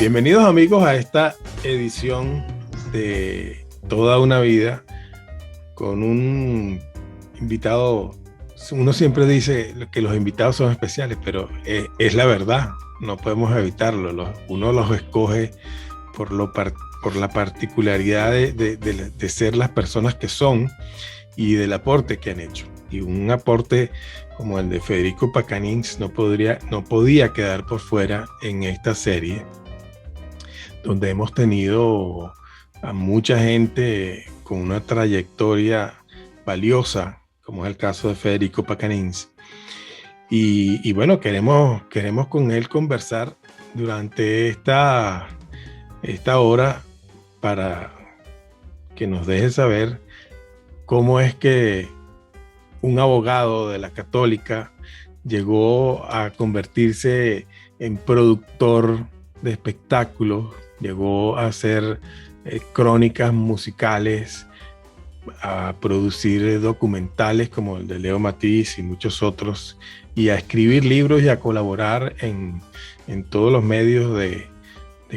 Bienvenidos amigos a esta edición de Toda una Vida con un invitado. Uno siempre dice que los invitados son especiales, pero es la verdad, no podemos evitarlo. Uno los escoge por la particularidad de ser las personas que son y del aporte que han hecho. Y un aporte como el de Federico Pacanins no podía quedar por fuera en esta serie, donde hemos tenido a mucha gente con una trayectoria valiosa, como es el caso de Federico Pacanins. Y bueno, queremos con él conversar durante esta hora para que nos deje saber cómo es que un abogado de la Católica llegó a convertirse en productor de espectáculos, llegó a hacer crónicas musicales, a producir documentales como el de Leo Matiz y muchos otros, y a escribir libros y a colaborar en todos los medios de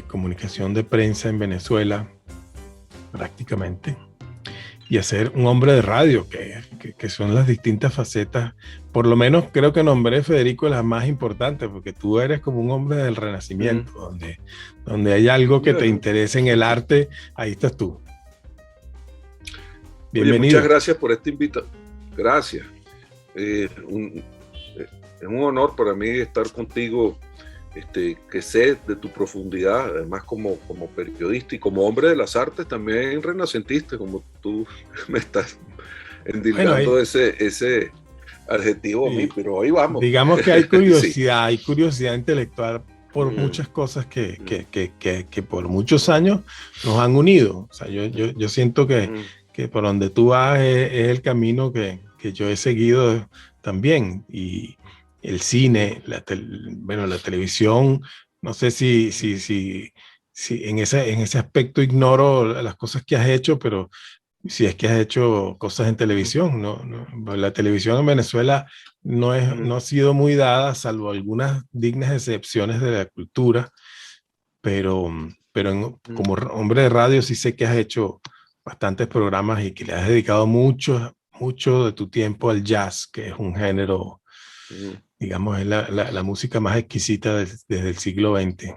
comunicación de prensa en Venezuela, prácticamente, y a ser un hombre de radio, que son las distintas facetas. Por lo menos creo que nombré, Federico, las más importantes, porque tú eres como un hombre del Renacimiento, donde hay algo que te interesa en el arte, ahí estás tú. Bienvenido. Oye, muchas gracias por esta invitación. Gracias. Es un honor para mí estar contigo, que sé de tu profundidad, además como periodista y como hombre de las artes, también renacentista, como tú me estás endilgando. Bueno, ese adjetivo a mí, pero ahí vamos. Digamos que hay curiosidad, sí. Hay curiosidad intelectual por muchas cosas que por muchos años nos han unido. O sea, yo siento que por donde tú vas es el camino que yo he seguido también. Y el cine, la televisión, no sé si en ese aspecto ignoro las cosas que has hecho, pero si es que has hecho cosas en televisión, la televisión en Venezuela no ha sido muy dada, salvo algunas dignas excepciones de la cultura, pero como hombre de radio sí sé que has hecho bastantes programas y que le has dedicado mucho de tu tiempo al jazz, que es un género, digamos, es la música más exquisita desde el siglo XX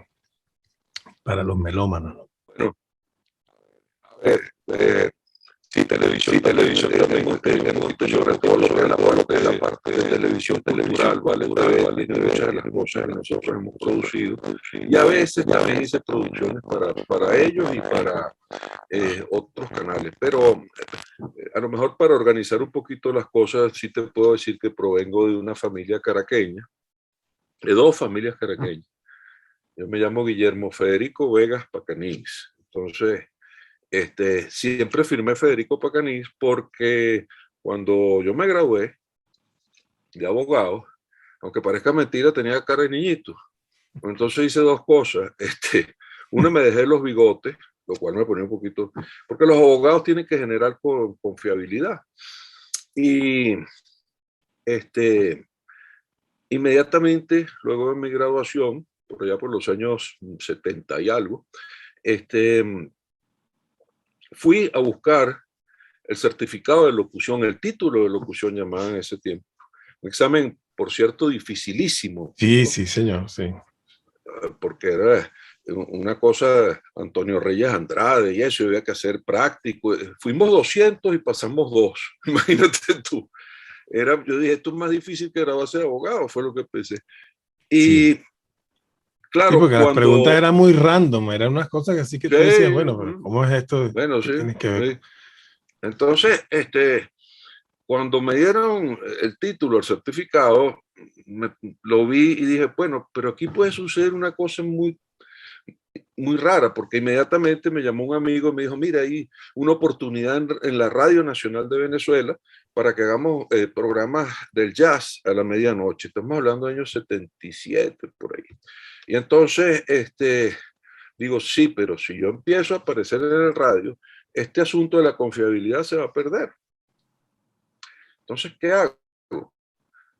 para los melómanos, ¿no? Bueno, a ver, sí, televisión también tenemos, sobre todo lo que es la parte de televisión cultural, vale, tiene muchas de las cosas que nosotros hemos producido, y a veces también hice producciones para ellos y para otros canales, pero a lo mejor para organizar un poquito las cosas, sí te puedo decir que provengo de una familia caraqueña, de dos familias caraqueñas. Yo me llamo Guillermo Federico Vegas Pacanins. Entonces, siempre firmé Federico Pacanins porque cuando yo me gradué de abogado, aunque parezca mentira, tenía cara de niñito. Entonces hice dos cosas. Una, me dejé los bigotes, lo cual me ponía un poquito, porque los abogados tienen que generar confiabilidad. Y inmediatamente, luego de mi graduación, por allá por los años 70 y algo, fui a buscar el certificado de locución, el título de locución llamaban en ese tiempo. Un examen, por cierto, dificilísimo. Sí, ¿no? Sí, señor, sí. Porque era una cosa, Antonio Reyes Andrade y eso, había que hacer práctico. Fuimos 200 y pasamos 2, imagínate tú. Yo dije, esto es más difícil que graduarse de abogado, fue lo que pensé. Y sí. claro, sí, porque las preguntas eran muy random, eran unas cosas que así que tú decías, bueno, pero ¿cómo es esto? Bueno, ¿Qué sí, tienes que ver? Sí. Entonces, cuando me dieron el título, el certificado, lo vi y dije, bueno, pero aquí puede suceder una cosa muy, muy rara, porque inmediatamente me llamó un amigo y me dijo, mira, hay una oportunidad en la Radio Nacional de Venezuela para que hagamos programas del jazz a la medianoche. Estamos hablando de años 77, por ahí. Y entonces, digo, sí, pero si yo empiezo a aparecer en el radio, este asunto de la confiabilidad se va a perder. Entonces, ¿qué hago?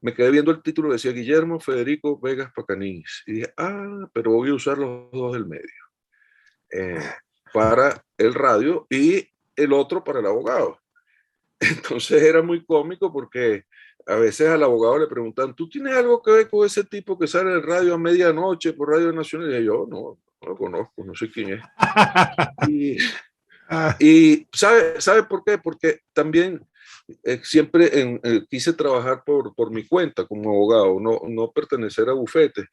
me quedé viendo el título, decía Guillermo Federico Vegas Pacanís. Y dije, pero voy a usar los dos del medio. Para el radio y el otro para el abogado. Entonces era muy cómico porque a veces al abogado le preguntan, ¿tú tienes algo que ver con ese tipo que sale en el radio a medianoche por Radio Nacional? Y yo, no lo conozco, no sé quién es. Y ¿sabe por qué? Porque también siempre quise trabajar por mi cuenta como abogado, no pertenecer a bufetes.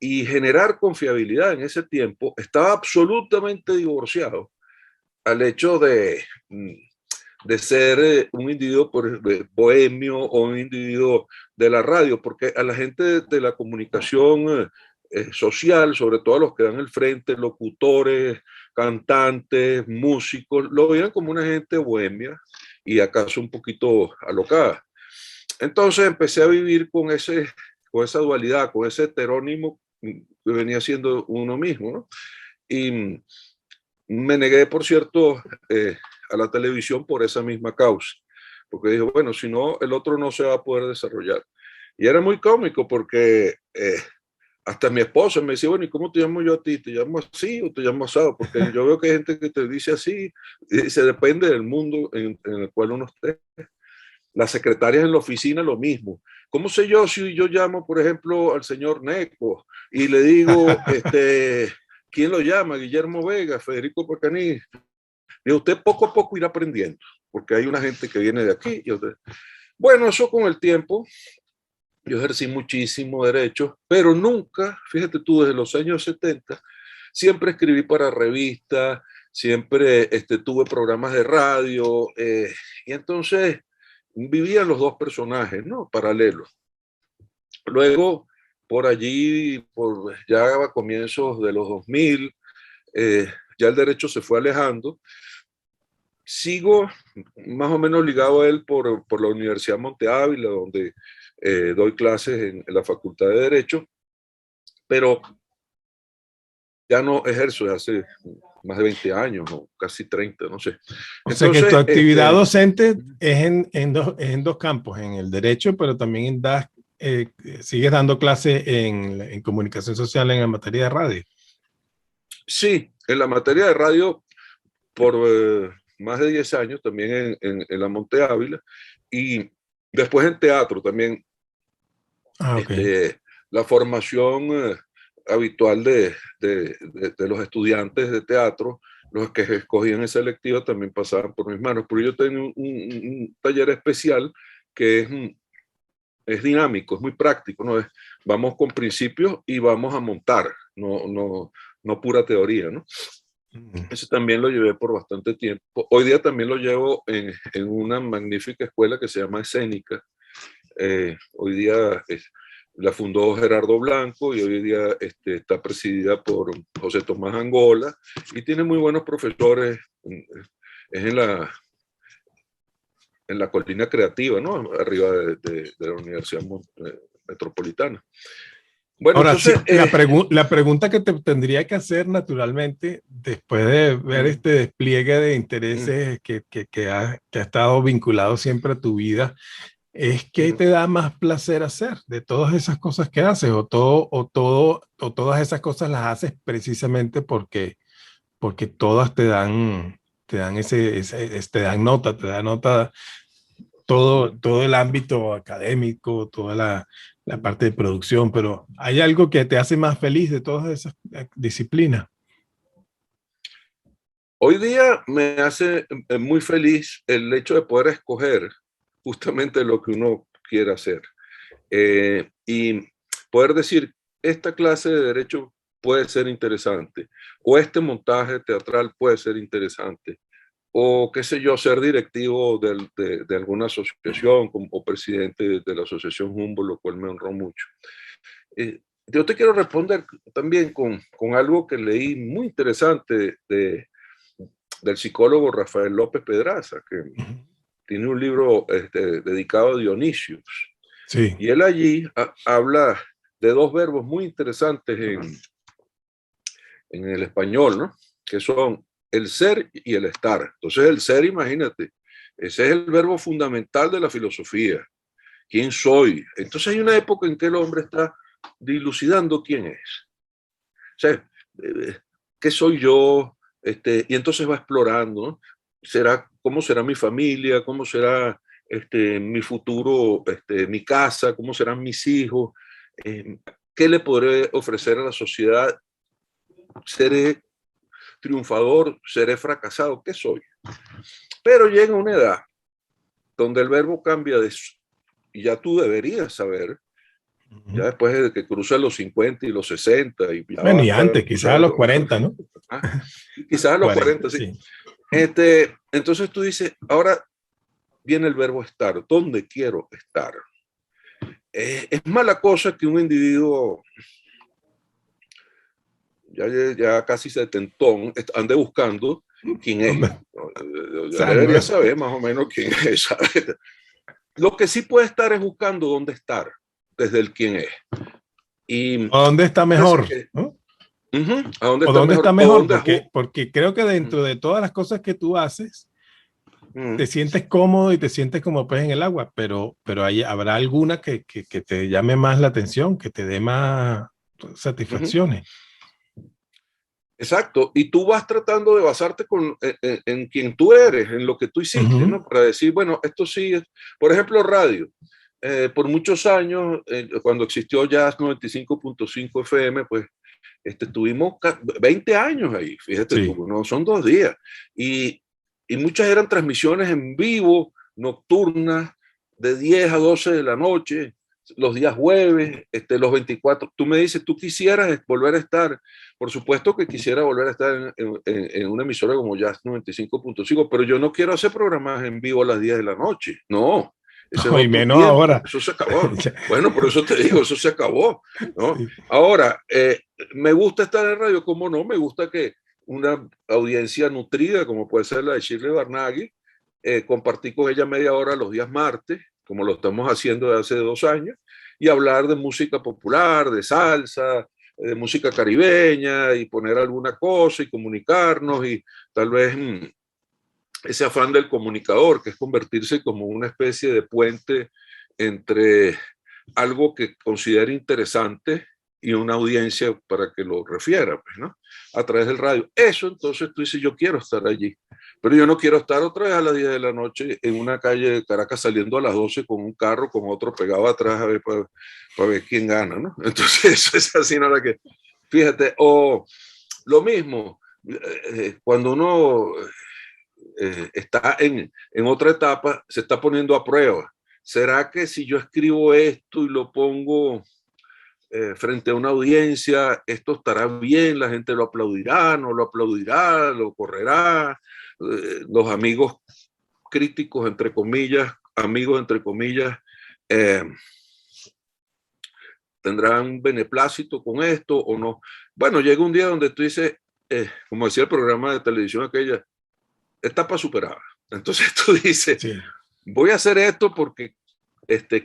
Y generar confiabilidad en ese tiempo estaba absolutamente divorciado al hecho de ser un individuo bohemio o un individuo de la radio, porque a la gente de la comunicación social, sobre todo a los que dan el frente, locutores, cantantes, músicos, lo veían como una gente bohemia y acaso un poquito alocada. Entonces empecé a vivir con esa dualidad, con ese heterónimo que venía siendo uno mismo, ¿no? Y me negué, por cierto, a la televisión por esa misma causa, porque dije, bueno, si no, el otro no se va a poder desarrollar. Y era muy cómico porque hasta mi esposa me decía, bueno, ¿y cómo te llamo yo a ti? ¿Te llamo así o te llamo asado? Porque yo veo que hay gente que te dice así, y se depende del mundo en el cual uno esté. Las secretarias en la oficina, lo mismo. ¿Cómo sé yo si yo llamo, por ejemplo, al señor Neco y le digo, ¿quién lo llama? Guillermo Vega, Federico Pacaní. Y usted poco a poco irá aprendiendo, porque hay una gente que viene de aquí. Bueno, eso con el tiempo, yo ejercí muchísimo derecho, pero nunca, fíjate tú, desde los años 70, siempre escribí para revistas, siempre tuve programas de radio, y entonces vivían los dos personajes, ¿no? Paralelos. Luego, por allí, ya a comienzos de los 2000, ya el derecho se fue alejando. Sigo más o menos ligado a él por la Universidad Monte Ávila, donde doy clases en la Facultad de Derecho, pero ya no ejerzo desde hace más de 20 años, o casi 30, no sé. O sea que tu actividad docente es en dos campos, en el derecho, pero también sigues dando clases en comunicación social en la materia de radio. Sí, en la materia de radio por más de 10 años, también en la Monte Ávila, y después en teatro también. Okay. La formación habitual de los estudiantes de teatro, los que escogían esa electiva también pasaban por mis manos, pero yo tengo un taller especial que es dinámico, es muy práctico, ¿no? Vamos con principios y vamos a montar, no pura teoría, ¿no? Ese también lo llevé por bastante tiempo. Hoy día también lo llevo en una magnífica escuela que se llama Escénica. Hoy día la fundó Gerardo Blanco y hoy día está presidida por José Tomás Angola y tiene muy buenos profesores. Es en la colina creativa, ¿no? Arriba de la Universidad Metropolitana. Bueno, ahora, entonces, sí, la pregunta que te tendría que hacer naturalmente, después de ver este despliegue de intereses que ha estado vinculado siempre a tu vida, es ¿qué te da más placer hacer de todas esas cosas que haces? O todas esas cosas las haces precisamente porque todas te dan te dan nota todo el ámbito académico, toda la parte de producción, pero ¿hay algo que te hace más feliz de todas esas disciplinas? Hoy día me hace muy feliz el hecho de poder escoger justamente lo que uno quiere hacer. Y poder decir, esta clase de derecho puede ser interesante, o este montaje teatral puede ser interesante, o qué sé yo, ser directivo de alguna asociación o presidente de la asociación Humboldt, lo cual me honró mucho. Yo te quiero responder también con algo que leí muy interesante del psicólogo Rafael López Pedraza, que tiene un libro dedicado a Dionisios. Sí. Y él allí habla de dos verbos muy interesantes en el español, ¿no? Que son el ser y el estar. Entonces el ser, imagínate, ese es el verbo fundamental de la filosofía. ¿Quién soy? Entonces hay una época en que el hombre está dilucidando quién es. O sea, ¿qué soy yo? Y entonces va explorando, ¿no? ¿Cómo será mi familia? ¿Cómo será mi futuro, mi casa? ¿Cómo serán mis hijos? ¿Qué le podré ofrecer a la sociedad? ¿Seré triunfador? ¿Seré fracasado? ¿Qué soy? Pero llega una edad donde el verbo cambia de... Y ya tú deberías saber, ya después de que cruza los 50 y los 60, y ya Bueno, va a y estar, antes, tú quizás a sabes, los 40, ¿no? quizás a los 40, 40, sí. sí. Entonces tú dices, ahora viene el verbo estar. ¿Dónde quiero estar? Es mala cosa que un individuo ya casi setentón ande buscando quién es. Ya debería saber más o menos quién es. ¿Sabes? Lo que sí puede estar es buscando dónde estar, desde el quién es. Y ¿O dónde está mejor? ¿No? ¿A dónde ¿O está dónde está mejor? ¿O mejor? dónde Porque creo que dentro de todas las cosas que tú haces, te sientes cómodo y te sientes como pez en el agua, pero habrá alguna que te llame más la atención, que te dé más satisfacciones. Exacto, y tú vas tratando de basarte en quien tú eres, en lo que tú hiciste, ¿no? Para decir, bueno, esto sí es, por ejemplo, radio. Por muchos años, cuando existió Jazz 95.5 FM, pues tuvimos 20 años ahí, fíjate Sí. tú, no son 2 días. Y muchas eran transmisiones en vivo, nocturnas, de 10 a 12 de la noche, los días jueves, los 24. Tú me dices, tú quisieras volver a estar. Por supuesto que quisiera volver a estar en una emisora como Jazz 95.5, pero yo no quiero hacer programas en vivo a las 10 de la noche. No, ese es No, y otro menos tiempo. ahora. Eso se acabó. Bueno, por eso te digo, eso se acabó, ¿no? Sí. Ahora, me gusta estar en radio, ¿cómo no? Me gusta que una audiencia nutrida, como puede ser la de Shirley Barnaghi, compartí con ella media hora los días martes, como lo estamos haciendo desde hace 2 años, y hablar de música popular, de salsa, de música caribeña, y poner alguna cosa y comunicarnos, y tal vez ese afán del comunicador, que es convertirse como una especie de puente entre algo que considere interesante y una audiencia para que lo refiera, pues, ¿no? A través del radio. Eso, entonces tú dices, yo quiero estar allí, pero yo no quiero estar otra vez a las 10 de la noche en una calle de Caracas saliendo a las 12 con un carro, con otro pegado atrás a ver para ver quién gana, ¿no? Entonces eso es así, nada que, fíjate, o lo mismo, cuando uno está en otra etapa, se está poniendo a prueba. ¿Será que si yo escribo esto y lo pongo frente a una audiencia, esto estará bien, la gente lo aplaudirá, no lo aplaudirá, lo correrá? Los amigos críticos, entre comillas, amigos, entre comillas, eh, tendrán beneplácito con esto o no. Bueno, llega un día donde tú dices, como decía el programa de televisión aquella, etapa superada. Entonces tú dices, Sí. voy a hacer esto porque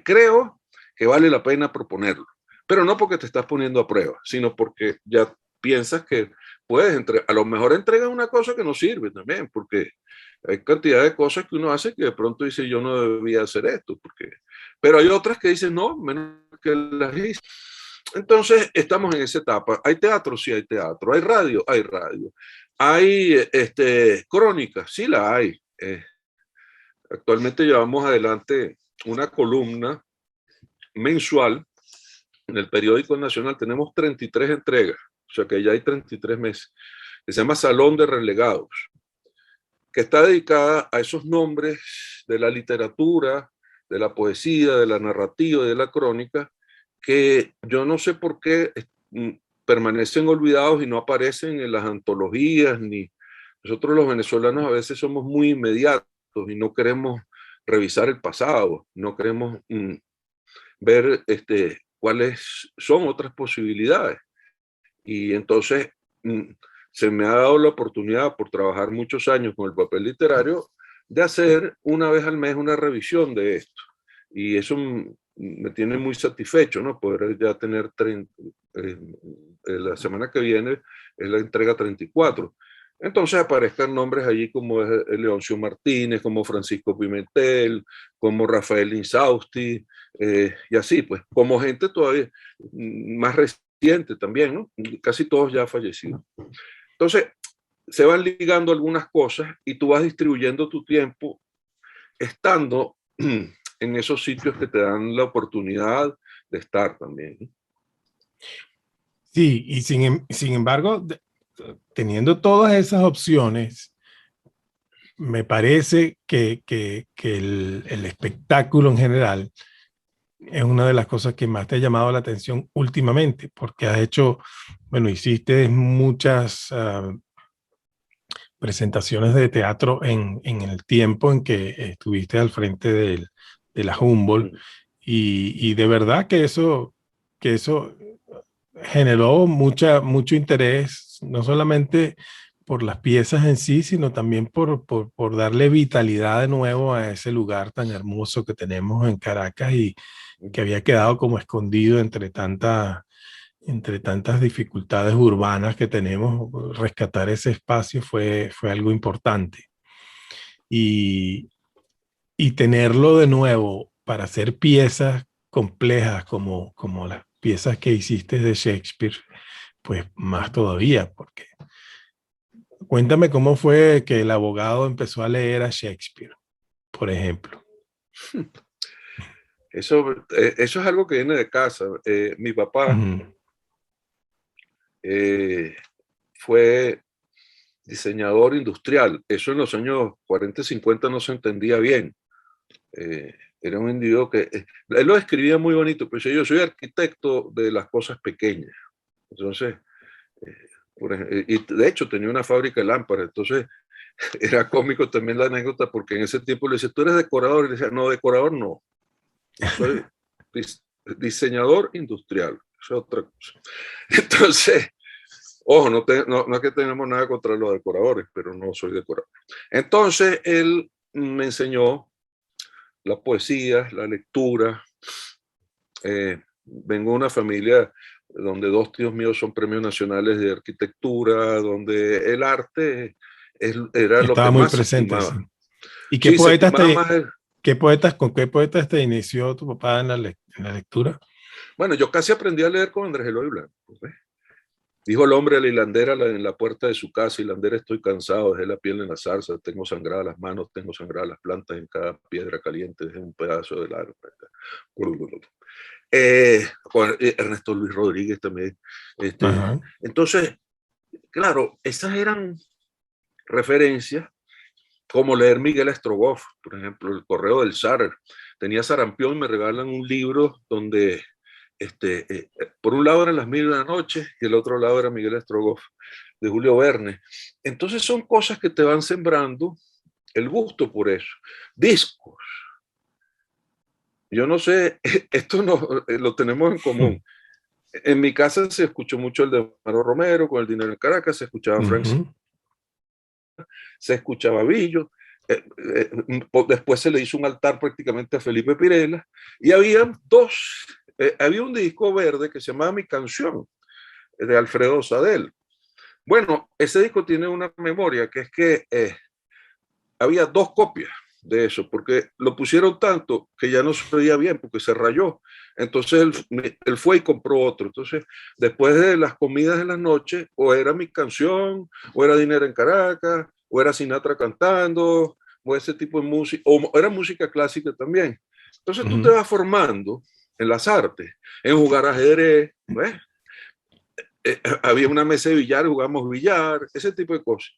creo que vale la pena proponerlo, pero no porque te estás poniendo a prueba, sino porque ya piensas que puedes a lo mejor entregas una cosa que no sirve también, porque hay cantidad de cosas que uno hace que de pronto dice yo no debía hacer esto, pero hay otras que dicen no, menos que las hice. Entonces estamos en esa etapa. Hay teatro, sí hay teatro. Hay radio, hay radio. Hay crónicas, sí la hay. Actualmente llevamos adelante una columna mensual en el periódico nacional. Tenemos 33 entregas, o sea que ya hay 33 meses, que se llama Salón de Relegados, que está dedicada a esos nombres de la literatura, de la poesía, de la narrativa y de la crónica, que yo no sé por qué permanecen olvidados y no aparecen en las antologías, ni nosotros los venezolanos a veces somos muy inmediatos y no queremos revisar el pasado, no queremos ver cuáles son otras posibilidades. Y entonces se me ha dado la oportunidad, por trabajar muchos años con el papel literario, de hacer una vez al mes una revisión de esto. Y eso me tiene muy satisfecho, ¿no? Poder ya tener la semana que viene es la entrega 34. Entonces aparezcan nombres allí como es Leoncio Martínez, como Francisco Pimentel, como Rafael Insausti, y así, pues, como gente todavía más reciente también, ¿no? Casi todos ya fallecidos. Entonces, se van ligando algunas cosas y tú vas distribuyendo tu tiempo estando en esos sitios que te dan la oportunidad de estar también, ¿no? Sí, y sin embargo, teniendo todas esas opciones, me parece que el espectáculo en general es una de las cosas que más te ha llamado la atención últimamente, porque has hecho, bueno, hiciste muchas presentaciones de teatro en el tiempo en que estuviste al frente de la Humboldt, y de verdad que eso generó mucho interés, no solamente por las piezas en sí, sino también por darle vitalidad de nuevo a ese lugar tan hermoso que tenemos en Caracas y que había quedado como escondido entre tantas dificultades urbanas que tenemos. Rescatar ese espacio fue algo importante. Y, y tenerlo de nuevo para hacer piezas complejas como las piezas que hiciste de Shakespeare, pues más todavía, porque cuéntame cómo fue que el abogado empezó a leer a Shakespeare, por ejemplo. Eso es algo que viene de casa. Mi papá eh, fue diseñador industrial. Eso en los años 40 y 50 no se entendía bien. Era un individuo que, él lo escribía muy bonito, pero yo soy arquitecto de las cosas pequeñas. Entonces, y de hecho tenía una fábrica de lámparas, entonces era cómico también la anécdota porque en ese tiempo le decía, ¿tú eres decorador? Y le decía, no, decorador no, soy diseñador industrial, eso es otra cosa. Entonces, ojo, no es que tenemos nada contra los decoradores, pero no soy decorador. Entonces, él me enseñó la poesía, la lectura. Vengo de una familia donde dos tíos míos son premios nacionales de arquitectura, donde el arte era lo que Estaba muy más se presente, sí. estimaba. ¿Y Sí, se estimaba más. con qué poetas te inició tu papá en en la lectura? Bueno, yo casi aprendí a leer con Andrés Eloy Blanco. ¿Ves? Dijo el hombre a la hilandera en la puerta de su casa: hilandera, estoy cansado, dejé la piel en la zarza, tengo sangradas las manos, tengo sangradas las plantas, en cada piedra caliente dejé un pedazo del árbol. Ernesto Luis Rodríguez también. Ajá. Entonces, claro, esas eran referencias, como leer Miguel Strogoff, por ejemplo, El Correo del Zar. Tenía sarampión y me regalan un libro donde por un lado eran Las Mil y una Noches y el otro lado era Miguel Strogoff, de Julio Verne. Entonces son cosas que te van sembrando el gusto por eso. Discos. Yo no sé, esto no, lo tenemos en común. En mi casa se escuchó mucho el de Maro Romero, con El Dinero en Caracas, se escuchaba Frank, se escuchaba Billo, después se le hizo un altar prácticamente a Felipe Pirela, y había había un disco verde que se llamaba Mi Canción, de Alfredo Sadel. Bueno, ese disco tiene una memoria, que es que había dos copias de eso, porque lo pusieron tanto que ya no se oía bien, porque se rayó. Entonces él fue y compró otro. Entonces, después de las comidas de la noche, o era Mi Canción, o era Dinero en Caracas, o era Sinatra cantando, o ese tipo de música, o era música clásica también. Entonces tú te vas formando en las artes, en jugar ajedrez, ¿ves? Había una mesa de billar, jugamos billar, ese tipo de cosas.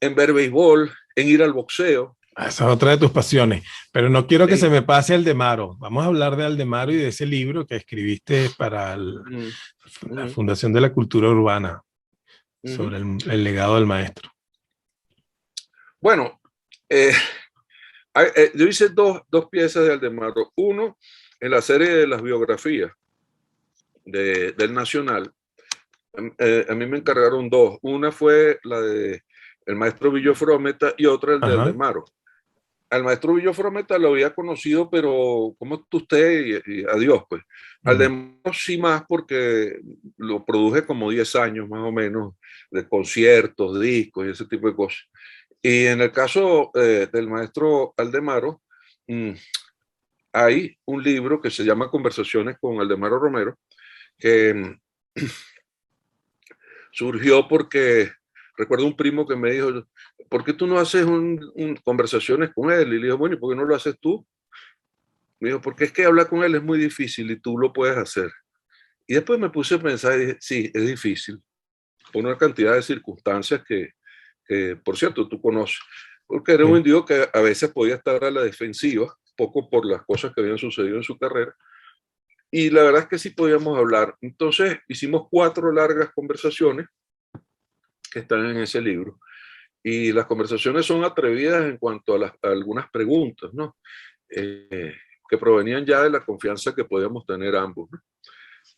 En ver béisbol, en ir al boxeo. Esa es otra de tus pasiones, pero no quiero que se Sí. me pase Aldemaro. Vamos a hablar de Aldemaro y de ese libro que escribiste para la Fundación de la Cultura Urbana sobre el legado del maestro. Bueno, yo hice dos piezas de Aldemaro. Uno, en la serie de las biografías del Nacional. A mí me encargaron dos. Una fue la de el maestro Villo Frometa y otra el de Aldemaro. al maestro Villo Frometa lo había conocido, pero como usted y adiós, pues. Al de sí más porque lo produje como 10 años más o menos, de conciertos, discos y ese tipo de cosas. Y en el caso del maestro Aldemaro, hay un libro que se llama Conversaciones con Aldemaro Romero, que surgió porque recuerdo un primo que me dijo, ¿por qué tú no haces conversaciones con él? Y le dije, bueno, ¿y por qué no lo haces tú? Me dijo, porque es que hablar con él es muy difícil y tú lo puedes hacer. Y después me puse a pensar y dije, sí, es difícil, por una cantidad de circunstancias que por cierto, tú conoces. Porque era un individuo que a veces podía estar a la defensiva, poco por las cosas que habían sucedido en su carrera. Y la verdad es que sí podíamos hablar. Entonces hicimos 4 largas conversaciones que están en ese libro. Y las conversaciones son atrevidas en cuanto a algunas preguntas, ¿no? Que provenían ya de la confianza que podíamos tener ambos, ¿no?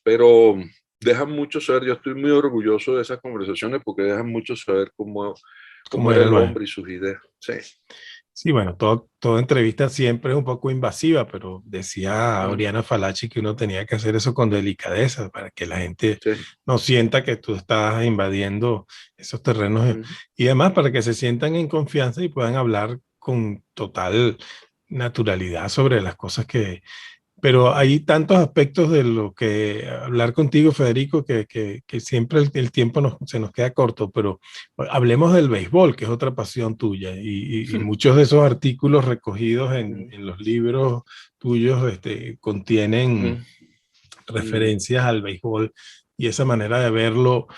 Pero dejan mucho saber, yo estoy muy orgulloso de esas conversaciones porque dejan mucho saber cómo era el hombre y sus ideas. Sí. Sí, bueno, toda entrevista siempre es un poco invasiva, pero decía Oriana Falachi que uno tenía que hacer eso con delicadeza para que la gente no sienta que tú estás invadiendo esos terrenos y además para que se sientan en confianza y puedan hablar con total naturalidad sobre las cosas pero hay tantos aspectos de lo que hablar contigo, Federico, que siempre el tiempo se nos queda corto, pero hablemos del béisbol, que es otra pasión tuya, y muchos de esos artículos recogidos en los libros tuyos contienen referencias al béisbol y esa manera de verlo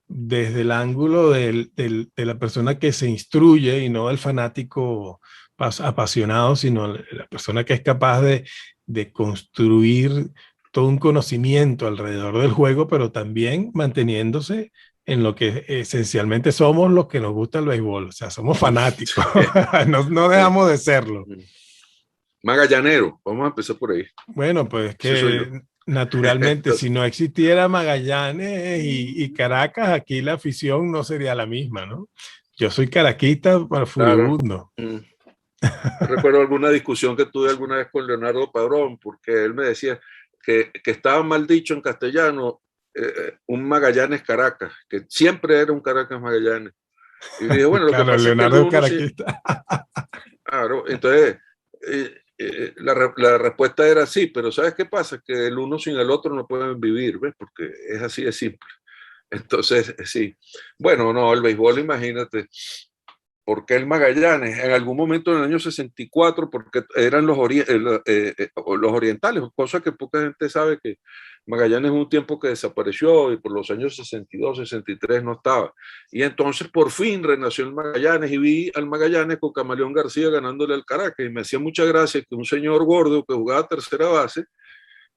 desde el ángulo de la persona que se instruye y no del fanático apasionado, sino la persona que es capaz de construir todo un conocimiento alrededor del juego, pero también manteniéndose en lo que esencialmente somos los que nos gusta el béisbol. O sea, somos fanáticos, no dejamos de serlo. Magallanero, vamos a empezar por ahí. Bueno, pues que naturalmente, si no existiera Magallanes y Caracas, aquí la afición no sería la misma, ¿no? Yo soy caraquista para furibundo. Claro. Recuerdo alguna discusión que tuve alguna vez con Leonardo Padrón, porque él me decía que estaba mal dicho en castellano un Magallanes Caracas, que siempre era un Caracas Magallanes. Y le dije, bueno, lo claro, que pasa Leonardo es que caraquista. Claro, entonces la respuesta era sí, pero ¿sabes qué pasa? Que el uno sin el otro no pueden vivir, ¿ves? Porque es así de simple. Entonces, sí. Bueno, no, el béisbol, imagínate. ¿Por qué el Magallanes? En algún momento en el año 64, porque eran los orientales, cosa que poca gente sabe que Magallanes en un tiempo que desapareció y por los años 62, 63 no estaba. Y entonces por fin renació el Magallanes y vi al Magallanes con Camaleón García ganándole al Caracas y me hacía mucha gracia que un señor gordo que jugaba tercera base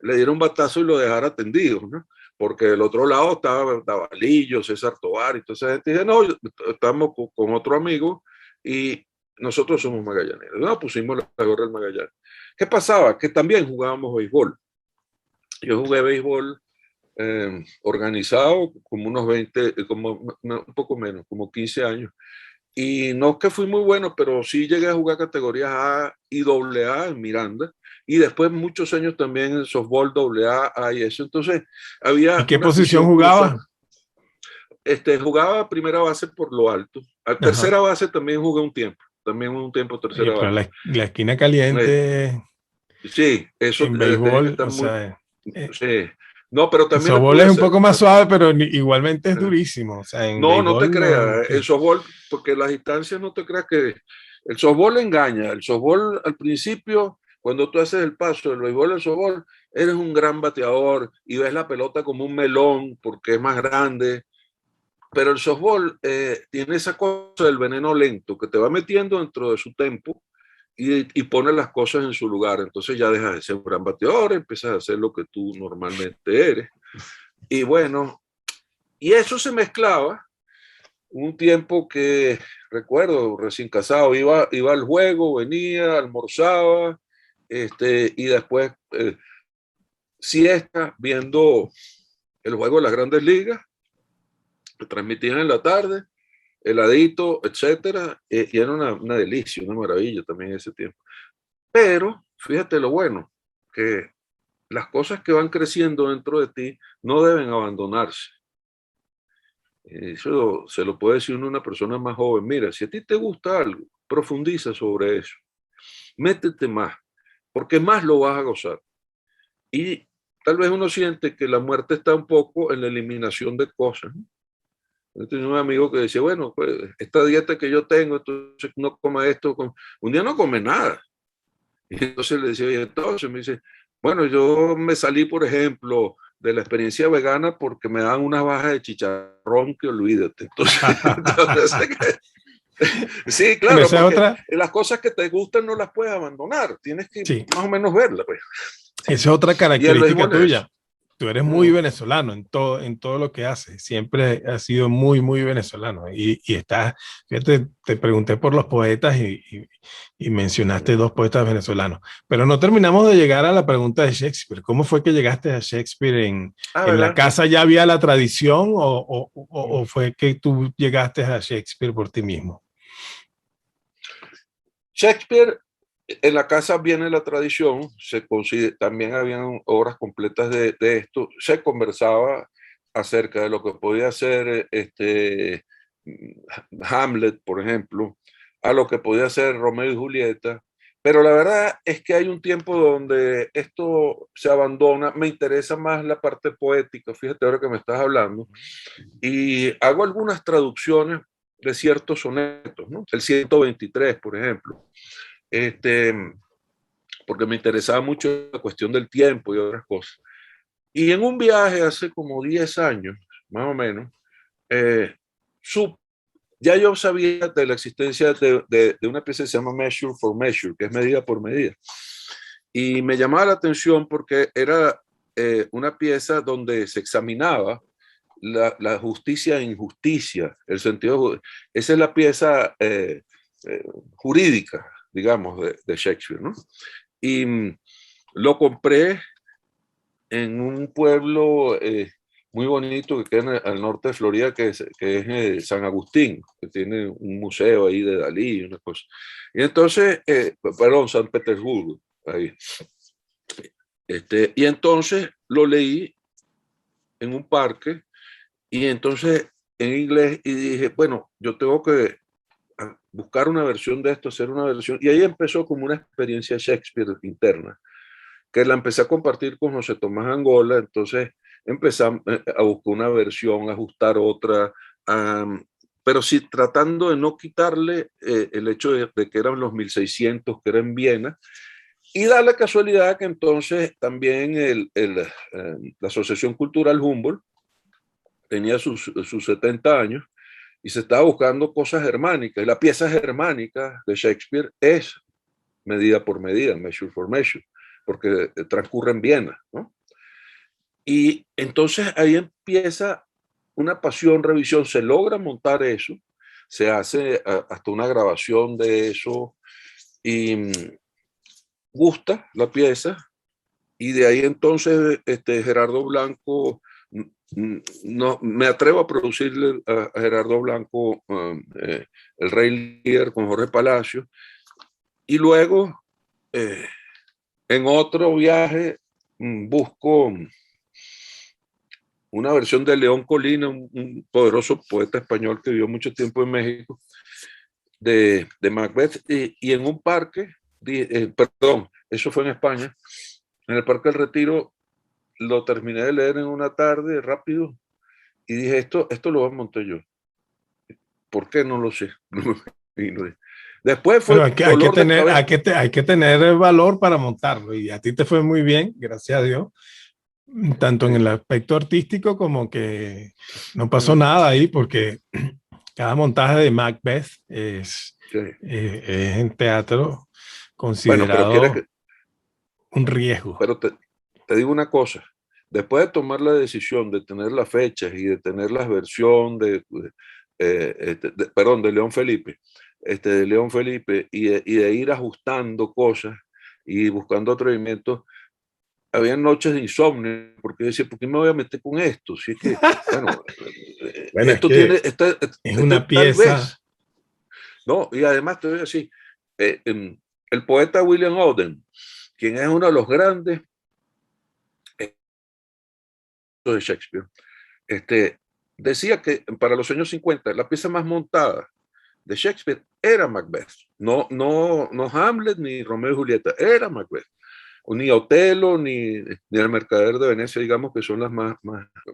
le diera un batazo y lo dejara tendido, ¿no? Porque del otro lado estaba Davalillo, César Tovar y toda esa gente. Y dije, no, estamos con otro amigo y nosotros somos magallaneros. No, pusimos la gorra del Magallanes. ¿Qué pasaba? Que también jugábamos béisbol. Yo jugué béisbol organizado como unos 20, un poco menos, como 15 años. Y no es que fui muy bueno, pero sí llegué a jugar categorías A y AA en Miranda. Y después muchos años también en softball AA y eso. Entonces había ¿Y qué una posición afición jugaba? Jugaba primera base por lo alto. A tercera base también jugué un tiempo. También un tiempo tercera Pero base. la esquina caliente Sí, eso en tenía que béisbol, estar o muy... sea, Sí. No, pero el también la softball pude es un hacer. poco más suave, pero igualmente es durísimo. O sea, en No, no te béisbol no. creas. El softball, porque las distancias no te creas que el softball engaña. El softball al principio, cuando tú haces el paso del béisbol al softball, eres un gran bateador y ves la pelota como un melón porque es más grande. Pero el softball tiene esa cosa del veneno lento que te va metiendo dentro de su tempo y pone las cosas en su lugar. Entonces ya dejas de ser un gran bateador, empiezas a hacer lo que tú normalmente eres. Y bueno, y eso se mezclaba un tiempo que recuerdo, recién casado, iba al juego, venía, almorzaba, y después siesta viendo el juego de las grandes ligas, que transmitían en la tarde, heladito, etcétera, y era una delicia, una maravilla también ese tiempo. Pero fíjate lo bueno, que las cosas que van creciendo dentro de ti no deben abandonarse. Eso se lo puede decir uno a una persona más joven. Mira, si a ti te gusta algo, profundiza sobre eso. Métete más, porque más lo vas a gozar. Y tal vez uno siente que la muerte está un poco en la eliminación de cosas, ¿no? Yo tenía un amigo que decía, bueno, pues esta dieta que yo tengo, entonces no coma esto. Un día no come nada. Y entonces le decía, y entonces me dice, bueno, yo me salí, por ejemplo, de la experiencia vegana porque me dan unas bajas de chicharrón que olvídate. Entonces sí, Bueno, claro, esa es porque otra, las cosas que te gustan no las puedes abandonar, tienes que sí, más o menos verlas, pues. esa es otra Y el característica béisbol es eso. tuya. Tú eres muy Mm. venezolano en todo lo que haces. Siempre has sido muy, muy venezolano. Y estás, fíjate, te pregunté por los poetas y mencionaste dos poetas venezolanos. Pero no terminamos de llegar a la pregunta de Shakespeare. ¿Cómo fue que llegaste a Shakespeare Ah, en la ¿verdad? casa? ¿Ya había la tradición Mm. o fue que tú llegaste a Shakespeare por ti mismo? Shakespeare, en la casa viene la tradición, también habían obras completas de esto, se conversaba acerca de lo que podía ser Hamlet, por ejemplo, a lo que podía ser Romeo y Julieta, pero la verdad es que hay un tiempo donde esto se abandona, me interesa más la parte poética, fíjate ahora que me estás hablando, y hago algunas traducciones de ciertos sonetos, ¿no? El 123, por ejemplo, este, porque me interesaba mucho la cuestión del tiempo y otras cosas. Y en un viaje hace como 10 años, más o menos, eh, sub, ya yo sabía de la existencia de una pieza que se llama Measure for Measure, que es medida por medida. Y me llamaba la atención porque era una pieza donde se examinaba la justicia e injusticia, el sentido, esa es la pieza eh, jurídica, digamos, de Shakespeare, ¿no? Y lo compré en un pueblo muy bonito que queda al norte de Florida, que es San Agustín, que tiene un museo ahí de Dalí y una cosa. Y entonces, perdón, San Petersburgo, ahí. Y entonces lo leí en un parque y entonces en inglés y dije, bueno, yo tengo que buscar una versión de esto, hacer una versión. Y ahí empezó como una experiencia Shakespeare interna, que la empecé a compartir con José Tomás Angola, entonces empecé a buscar una versión, a ajustar otra, um, pero sí tratando de no quitarle el hecho de que eran los 1600, que era en Viena, y da la casualidad que entonces también la Asociación Cultural Humboldt tenía sus 70 años y se estaba buscando cosas germánicas, y la pieza germánica de Shakespeare es medida por medida, measure for measure, porque transcurre en Viena, ¿no? Y entonces ahí empieza una pasión, revisión, se logra montar eso, se hace hasta una grabación de eso y gusta la pieza y de ahí entonces Gerardo Blanco, no, me atrevo a producirle a Gerardo Blanco El Rey Lear con Jorge Palacio y luego eh, en otro viaje busco una versión de León Colina, un poderoso poeta español que vivió mucho tiempo en México, de Macbeth, y en un parque, perdón, eso fue en España, en el Parque del Retiro, lo terminé de leer en una tarde rápido y dije, esto lo voy a montar yo. ¿Por qué? No lo sé. Después Bueno, fue dolor de cabeza. hay que tener valor para montarlo y a ti te fue muy bien, gracias a Dios, tanto en Sí. el aspecto artístico como que no pasó nada ahí porque cada montaje de Macbeth Sí. es en teatro Bueno, pero considerado un riesgo. te digo una cosa. Después de tomar la decisión de tener las fechas y de tener la versión perdón, de León Felipe y de ir ajustando cosas y buscando atrevimientos, había noches de insomnio, porque yo decía, ¿por qué me voy a meter con esto? Si es que, bueno, Bueno, es esto que tiene, es una tal pieza. vez, ¿no? Y además te voy a decir, el poeta William Auden, quien es uno de los grandes de Shakespeare, decía que para los años 50 la pieza más montada de Shakespeare era Macbeth, no Hamlet ni Romeo y Julieta, era Macbeth. Ni Otelo, ni El Mercader de Venecia, digamos que son las más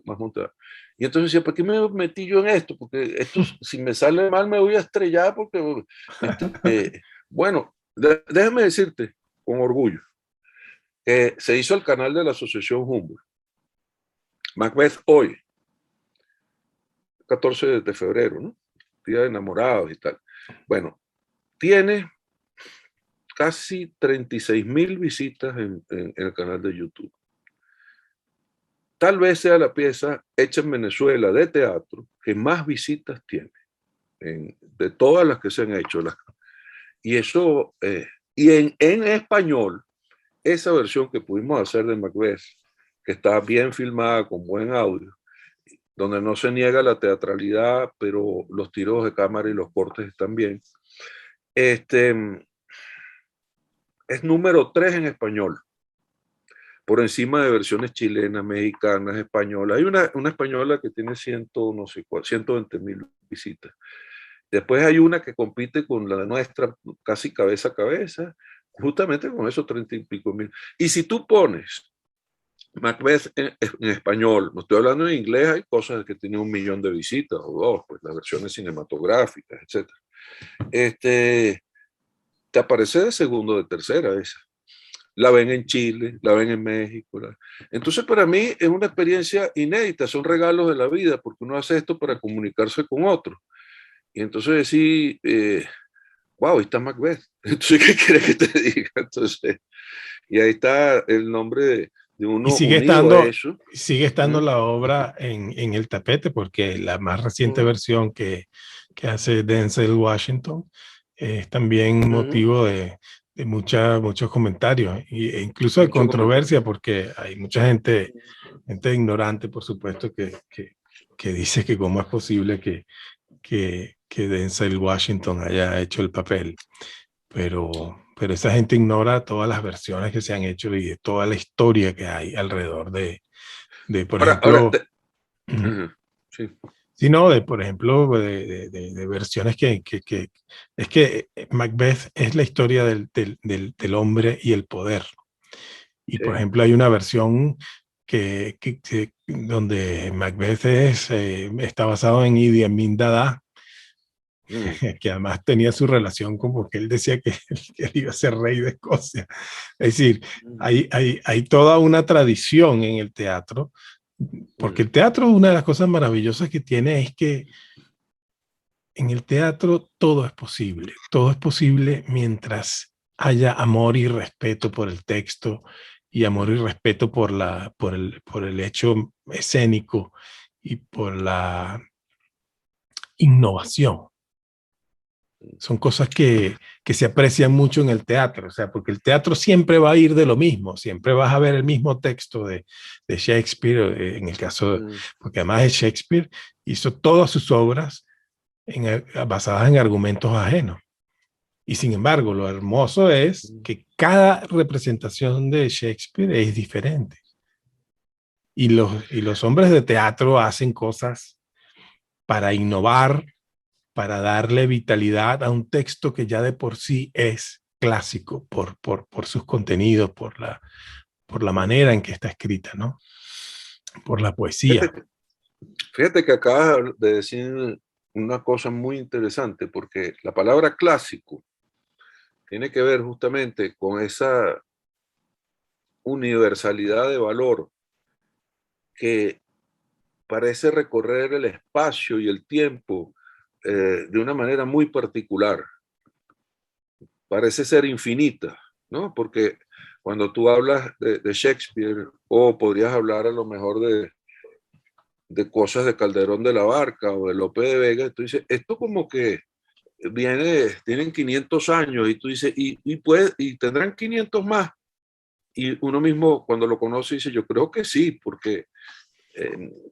montadas. Y entonces decía, ¿por qué me metí yo en esto? Porque esto, si me sale mal, me voy a estrellar porque, bueno, déjame decirte con orgullo que se hizo el canal de la Asociación Humboldt. Macbeth hoy, 14 de febrero, ¿no? Día de enamorados y tal. Bueno, tiene casi 36.000 visitas en el canal de YouTube. Tal vez sea la pieza hecha en Venezuela de teatro que más visitas tiene, de todas las que se han hecho. Y eso, y en español, esa versión que pudimos hacer de Macbeth, que está bien filmada, con buen audio, donde no se niega la teatralidad, pero los tiros de cámara y los cortes están bien, es número 3 en español, por encima de versiones chilenas, mexicanas, españolas. Hay una española que tiene 120.000 visitas. Después hay una que compite con la nuestra casi cabeza a cabeza, justamente con esos 30 y pico mil. Y si tú pones Macbeth en español, no estoy hablando en inglés, hay cosas que tienen 1 millón de visitas o 2, pues las versiones cinematográficas, etc. Te aparece de segundo, de tercera esa. La ven en Chile, la ven en México. Entonces, para mí es una experiencia inédita, son regalos de la vida, porque uno hace esto para comunicarse con otros. Y entonces decir, wow, ahí está Macbeth. Entonces, ¿qué quieres que te diga? Entonces, y ahí está el nombre de Y uno unido a eso. sigue estando ¿Mm? la obra en el tapete, porque la más reciente ¿Mm? versión que hace Denzel Washington es también ¿Mm? motivo de muchos comentarios e incluso de Mucho comentario. controversia, porque hay mucha gente ignorante, por supuesto, que dice que cómo es posible que Denzel Washington haya hecho el papel, pero esa gente ignora todas las versiones que se han hecho y de toda la historia que hay alrededor por Ahora ejemplo, sí, sino de, por ejemplo, de versiones es que Macbeth es la historia del hombre y el poder. Y, por sí. ejemplo, hay una versión donde Macbeth está basado en Idi Amin Dada, Mm, que además tenía su relación con porque él decía que él iba a ser rey de Escocia. Es decir, mm, hay toda una tradición en el teatro, porque mm, el teatro, una de las cosas maravillosas que tiene es que en el teatro todo es posible mientras haya amor y respeto por el texto y amor y respeto por el hecho escénico y por la innovación. Son cosas que se aprecian mucho en el teatro, o sea, porque el teatro siempre va a ir de lo mismo, siempre vas a ver el mismo texto de Shakespeare, en el caso, mm, porque además Shakespeare hizo todas sus obras basadas en argumentos ajenos. Y sin embargo, lo hermoso es mm. que cada representación de Shakespeare es diferente. Y los hombres de teatro hacen cosas para innovar, para darle vitalidad a un texto que ya de por sí es clásico por sus contenidos, por la manera en que está escrita, ¿no? Por la poesía. Fíjate, fíjate que acabas de decir una cosa muy interesante, porque la palabra clásico tiene que ver justamente con esa universalidad de valor que parece recorrer el espacio y el tiempo de una manera muy particular. Parece ser infinita, ¿no? Porque cuando tú hablas de Shakespeare, o podrías hablar a lo mejor de cosas de Calderón de la Barca o de Lope de Vega, tú dices, esto como que tienen 500 años, y tú dices, y tendrán 500 más. y uno mismo cuando lo conoce dice, yo creo que sí, porque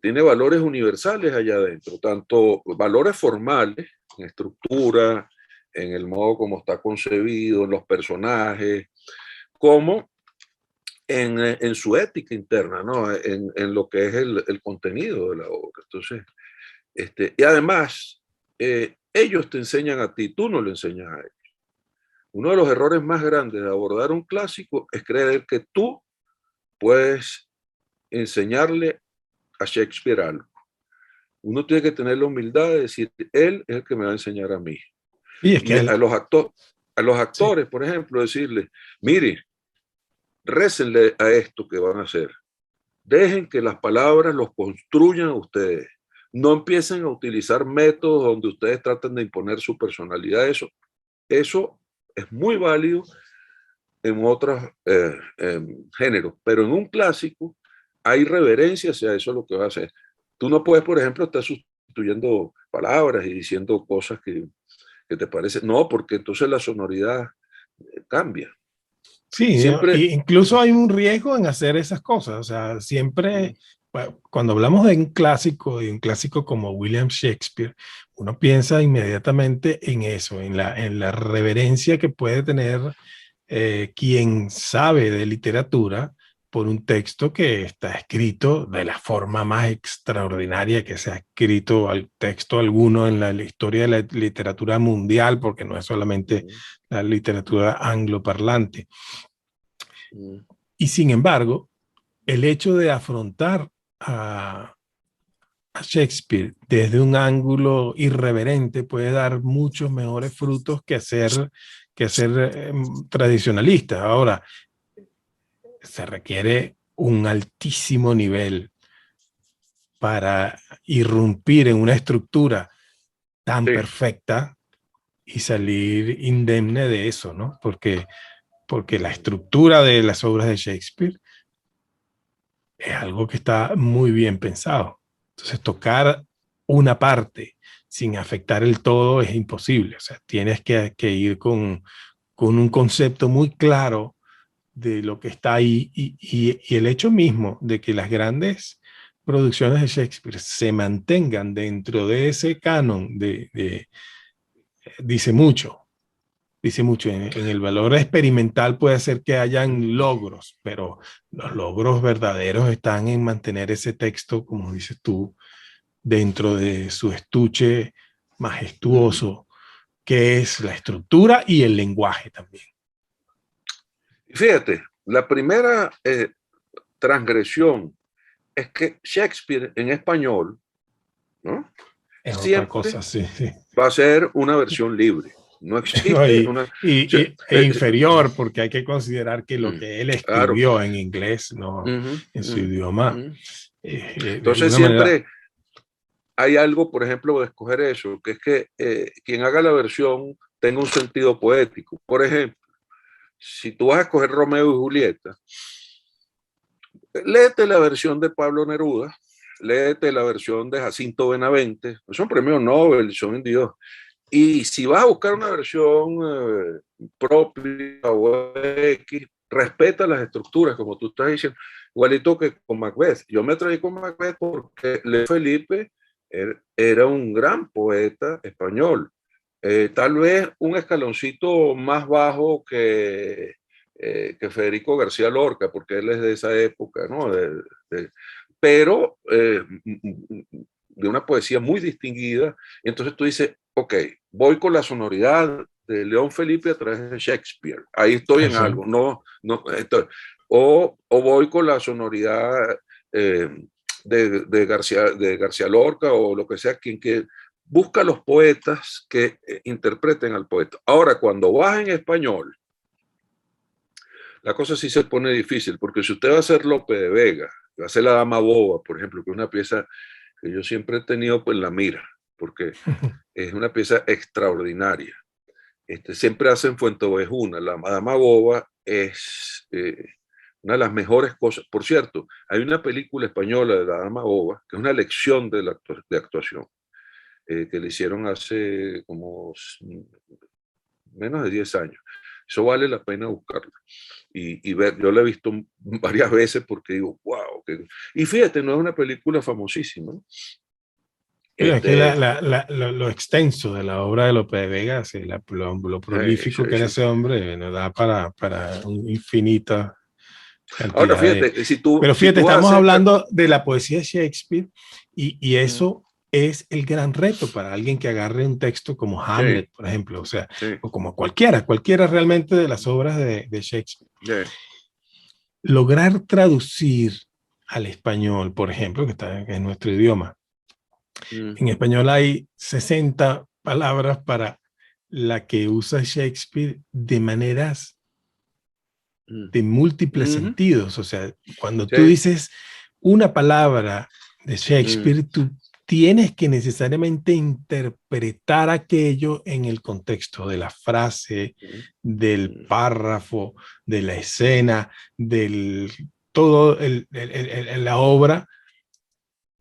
tiene valores universales allá adentro, tanto valores formales, en estructura, en el modo como está concebido, en los personajes, como en su ética interna, ¿no? En lo que es el contenido de la obra. Entonces, y además, ellos te enseñan a ti, tú no le enseñas a ellos. Uno de los errores más grandes de abordar un clásico es creer que tú puedes enseñarle a Shakespeare algo. Uno tiene que tener la humildad de decir, él es el que me va a enseñar a mí. Y es Y que a los sí, actores, por ejemplo, decirles, mire, récenle a esto que van a hacer. Dejen que las palabras los construyan a ustedes. No empiecen a utilizar métodos donde ustedes traten de imponer su personalidad. Eso es muy válido en otros géneros, pero en un clásico hay reverencia hacia eso lo que va a hacer. Tú no puedes, por ejemplo, estar sustituyendo palabras y diciendo cosas que te parecen. No, porque entonces la sonoridad cambia. sí, Siempre. incluso hay un riesgo en hacer esas cosas. O sea, siempre, cuando hablamos de un clásico como William Shakespeare, uno piensa inmediatamente en eso, en la reverencia que puede tener quien sabe de literatura por un texto que está escrito de la forma más extraordinaria que se ha escrito al texto alguno en la historia de la literatura mundial, porque no es solamente la literatura angloparlante. Y sin embargo, el hecho de afrontar a, a Shakespeare desde un ángulo irreverente puede dar muchos mejores frutos que ser tradicionalista. Ahora, se requiere un altísimo nivel para irrumpir en una estructura tan Sí. perfecta y salir indemne de eso, ¿no? Porque la estructura de las obras de Shakespeare es algo que está muy bien pensado. Entonces, tocar una parte sin afectar el todo es imposible. O sea, tienes que ir con un concepto muy claro de lo que está ahí y el hecho mismo de que las grandes producciones de Shakespeare se mantengan dentro de ese canon dice mucho. Dice mucho, en el valor experimental puede ser que hayan logros, pero los logros verdaderos están en mantener ese texto, como dices tú, dentro de su estuche majestuoso, que es la estructura y el lenguaje también. Fíjate, la primera transgresión es que Shakespeare en español, ¿no? Es otra Siempre cosa, sí, sí. va a ser una versión libre. No No, existe una. O sea, inferior, porque hay que considerar que lo que él claro. escribió en inglés, no en su idioma, de Entonces alguna manera. siempre hay algo, por ejemplo, de escoger eso, que es que quien haga la versión tenga un sentido poético. Por ejemplo, si tú vas a escoger Romeo y Julieta, léete la versión de Pablo Neruda, léete la versión de Jacinto Benavente, son premios Nobel, son en Dios. Y si vas a buscar una versión propia o X, respeta las estructuras, como tú estás diciendo, igualito que con Macbeth. Yo me traí con Macbeth porque Leo Felipe era un gran poeta español, tal vez un escaloncito más bajo que Federico García Lorca, porque él es de esa época, ¿no? Pero de una poesía muy distinguida. Y entonces tú dices, ok, voy con la sonoridad de León Felipe a través de Shakespeare. Ahí estoy en Eso. algo. No, no, o voy con la sonoridad eh, de García Lorca o lo que sea, quien que busca los poetas que interpreten al poeta. Ahora, cuando vas en español, la cosa sí se pone difícil, porque si usted va a hacer Lope de Vega, va a hacer La Dama Boba, por ejemplo, que es una pieza que yo siempre he tenido pues, en la mira, porque es una pieza extraordinaria. Siempre hacen Fuenteovejuna. La Dama Boba es una de las mejores cosas. Por cierto, hay una película española de La Dama Boba, que es una lección de actuación, que le hicieron hace como menos de 10 años. Eso vale la pena buscarlo y ver. Yo lo he visto varias veces porque digo, wow. Y fíjate, no es una película famosísima, ¿no? Pero es que Este, lo extenso de la obra de Lope de Vega, sí, lo prolífico que era ese hombre, nos da para un infinita Ahora, cantidad de... fíjate, Pero si fíjate, tú vas a estamos hacer... hablando de la poesía de Shakespeare y eso es el gran reto para alguien que agarre un texto como Sí, Hamlet, por ejemplo, o sea, sí, o como cualquiera realmente de las obras de Shakespeare. sí. Lograr traducir al español, por ejemplo, que es nuestro idioma. Mm, En español hay 60 palabras para la que usa Shakespeare de maneras mm, de múltiples ujú, sentidos. O sea, cuando tú sí, dices una palabra de mm, Shakespeare, tú tienes que necesariamente interpretar aquello en el contexto de la frase, mm, del mm. párrafo, de la escena, del todo la obra,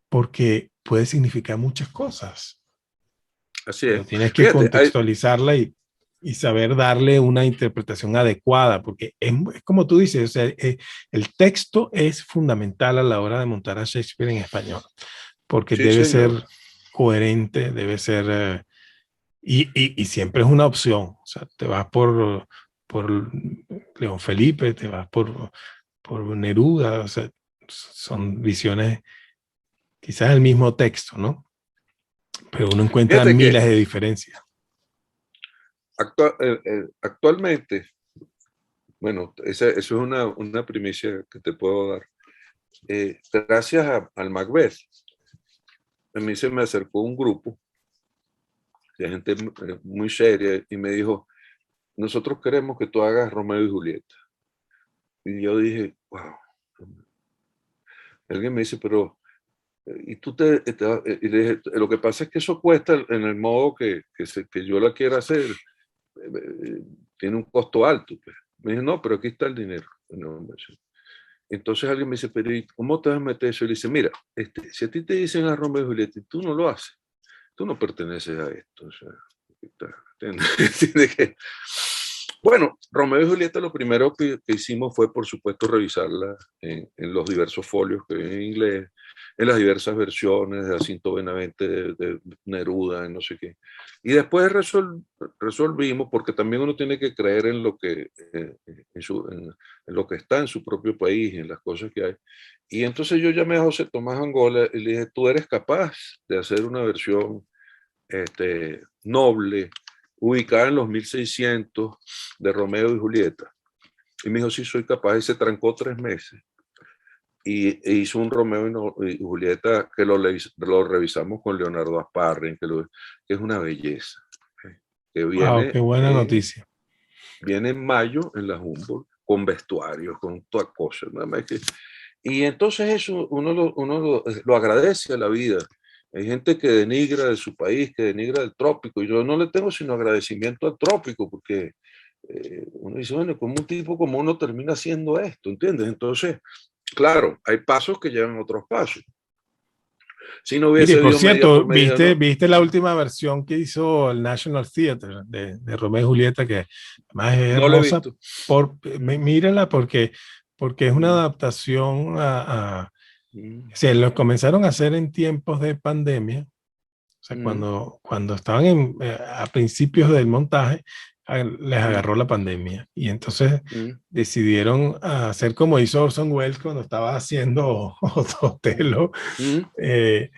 porque puede significar muchas cosas, Así pero es. tienes que Fíjate, contextualizarla y saber darle una interpretación adecuada, porque es como tú dices, o sea, el texto es fundamental a la hora de montar a Shakespeare en español, porque sí, debe ser señor. coherente, debe ser, y siempre es una opción, o sea, te vas por León Felipe, te vas por Neruda, o sea, son visiones, quizás el mismo texto, ¿no? Pero uno encuentra Fíjate que miles de diferencias. actualmente, bueno, eso es una primicia que te puedo dar. Gracias al Macbeth, a mí se me acercó un grupo de gente muy seria y me dijo, nosotros queremos que tú hagas Romeo y Julieta. Y yo dije, wow. Alguien me dice, pero, y tú y le dije, lo que pasa es que eso cuesta en el modo que yo la quiera hacer, tiene un costo alto. Pues. Me dije, no, pero aquí está el dinero. No, entonces alguien me dice, pero ¿y cómo te vas a meter eso? Y le dice, mira, si a ti te dicen a Romeo y Julieta y tú no lo haces, tú no perteneces a esto. O sea, ¿entiendes? Bueno, Romeo y Julieta lo primero que hicimos fue, por supuesto, revisarla en los diversos folios que hay en inglés, en las diversas versiones de Jacinto Benavente, de Neruda, en no sé qué. Y después resolvimos, porque también uno tiene que creer en lo que, en lo que está en su propio país, en las cosas que hay. Y entonces yo llamé a José Tomás Angola y le dije, tú eres capaz de hacer una versión noble, ubicada en los 1600 de Romeo y Julieta. Y me dijo, sí, soy capaz. Y se trancó 3 meses. E hizo un Romeo y Julieta que lo revisamos con Leonardo Asparren, que es una belleza. Que Wow, qué buena noticia. viene en mayo en la Humboldt, con vestuarios, con toda cosa. Nada más que, y entonces eso uno lo agradece a la vida. Hay gente que denigra de su país, que denigra del trópico, y yo no le tengo sino agradecimiento al trópico, porque uno dice, bueno, ¿cómo un tipo como uno termina haciendo esto? ¿Entiendes? Entonces, claro, hay pasos que llevan otros pasos. Si no Mire, hubiese por Dios media cierto, por medio, ¿viste, ¿no? viste la última versión que hizo el National Theatre de Romeo y Julieta, que además es No lo he hermosa? visto. Mm, Mírala porque es una mm, adaptación mm, o sea, lo comenzaron a hacer en tiempos de pandemia, o sea, mm, cuando estaban a principios del montaje, les mm, agarró la pandemia y entonces mm, decidieron hacer como hizo Orson Welles cuando estaba haciendo mm, Otelo, mm, eh,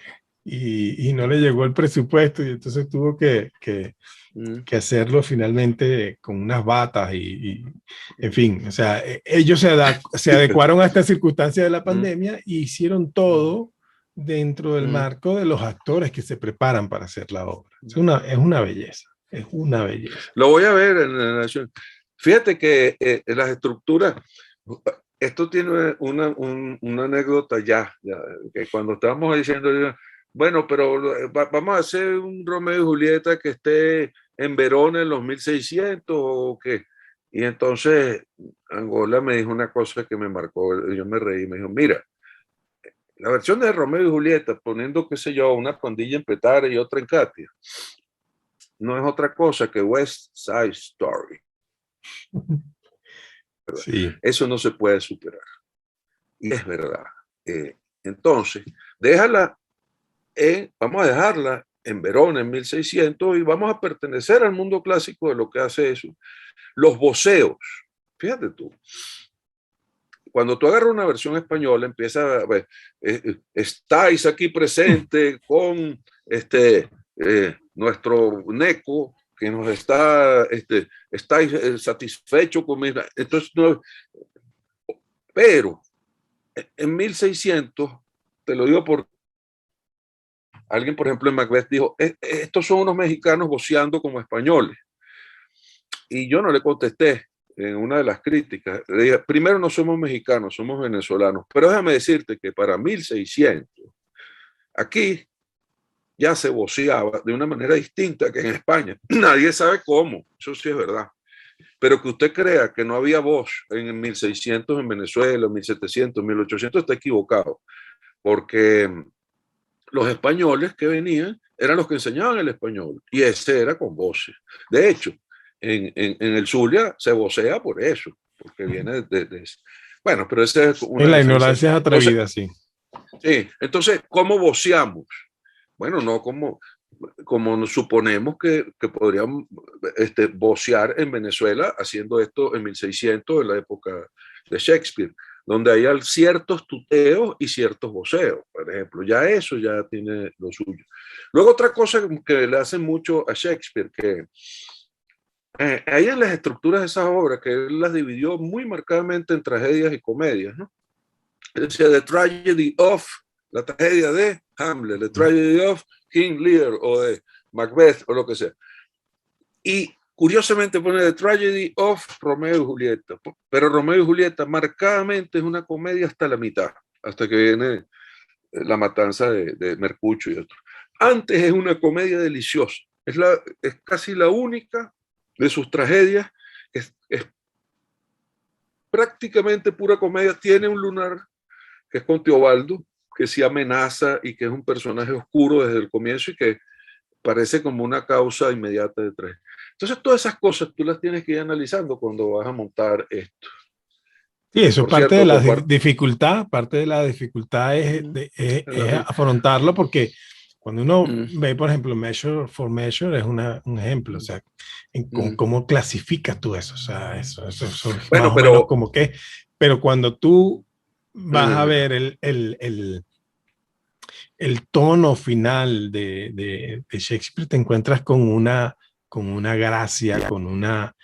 y no le llegó el presupuesto y entonces tuvo mm, que hacerlo finalmente con unas batas en fin, o sea, ellos se adecuaron a esta circunstancia de la mm, pandemia y hicieron mm, todo dentro del mm, marco de los actores que se preparan para hacer la obra. Es una belleza, es una belleza. Lo voy a ver en la Nación. Fíjate que en las estructuras, esto tiene una anécdota ya, que cuando estábamos diciendo, bueno, pero vamos a hacer un Romeo y Julieta que esté en Verona en los 1600 o qué. Y entonces Angola me dijo una cosa que me marcó, yo me reí, me dijo, mira, la versión de Romeo y Julieta, poniendo, qué sé yo, una pandilla en Petare y otra en Katia, no es otra cosa que West Side Story. Sí. Eso no se puede superar. Y es verdad. Entonces, vamos a dejarla en Verona en 1600 y vamos a pertenecer al mundo clásico de lo que hace eso. Los voceos, fíjate tú, cuando tú agarras una versión española, empieza a ver, estáis aquí presente con nuestro Neco, que nos estáis satisfechos con mi... Entonces, no, pero en 1600, te lo digo por alguien, por ejemplo, en Macbeth dijo, estos son unos mexicanos voceando como españoles. Y yo no le contesté en una de las críticas. Le dije, primero, no somos mexicanos, somos venezolanos. Pero déjame decirte que para 1600, aquí ya se voceaba de una manera distinta que en España. Nadie sabe cómo, eso sí es verdad. Pero que usted crea que no había voz en 1600 en Venezuela, 1700, 1800, está equivocado. Porque los españoles que venían eran los que enseñaban el español y ese era con voces. De hecho, en el Zulia se vocea por eso, porque viene de bueno, pero esa es una La defensa. ignorancia es atrevida, sí. Sí, entonces, ¿cómo voceamos? Bueno, no como nos suponemos que podríamos vocear en Venezuela haciendo esto en 1600, en la época de Shakespeare, donde hay ciertos tuteos y ciertos voceos, por ejemplo. Ya eso ya tiene lo suyo. Luego otra cosa que le hacen mucho a Shakespeare, que ahí en las estructuras de esas obras, que él las dividió muy marcadamente en tragedias y comedias, ¿no? Él decía The Tragedy of, la tragedia de Hamlet, The Tragedy of King Lear o de Macbeth o lo que sea. Y curiosamente pone The Tragedy of Romeo y Julieta, pero Romeo y Julieta marcadamente es una comedia hasta la mitad, hasta que viene la matanza de Mercucho y otro. Antes es una comedia deliciosa, es casi la única de sus tragedias, es prácticamente pura comedia. Tiene un lunar que es con Teobaldo, que sí amenaza y que es un personaje oscuro desde el comienzo y que parece como una causa inmediata detrás. Entonces, todas esas cosas tú las tienes que ir analizando cuando vas a montar esto. Sí, eso es Por parte de cierto, la dificultad, parte de la dificultad es afrontarlo porque cuando uno ve, por ejemplo, Measure for Measure es un ejemplo, o sea, cómo clasificas tú eso, o sea, eso bueno, más o menos como que, pero cuando tú vas a ver el tono final de Shakespeare, te encuentras con una gracia, con una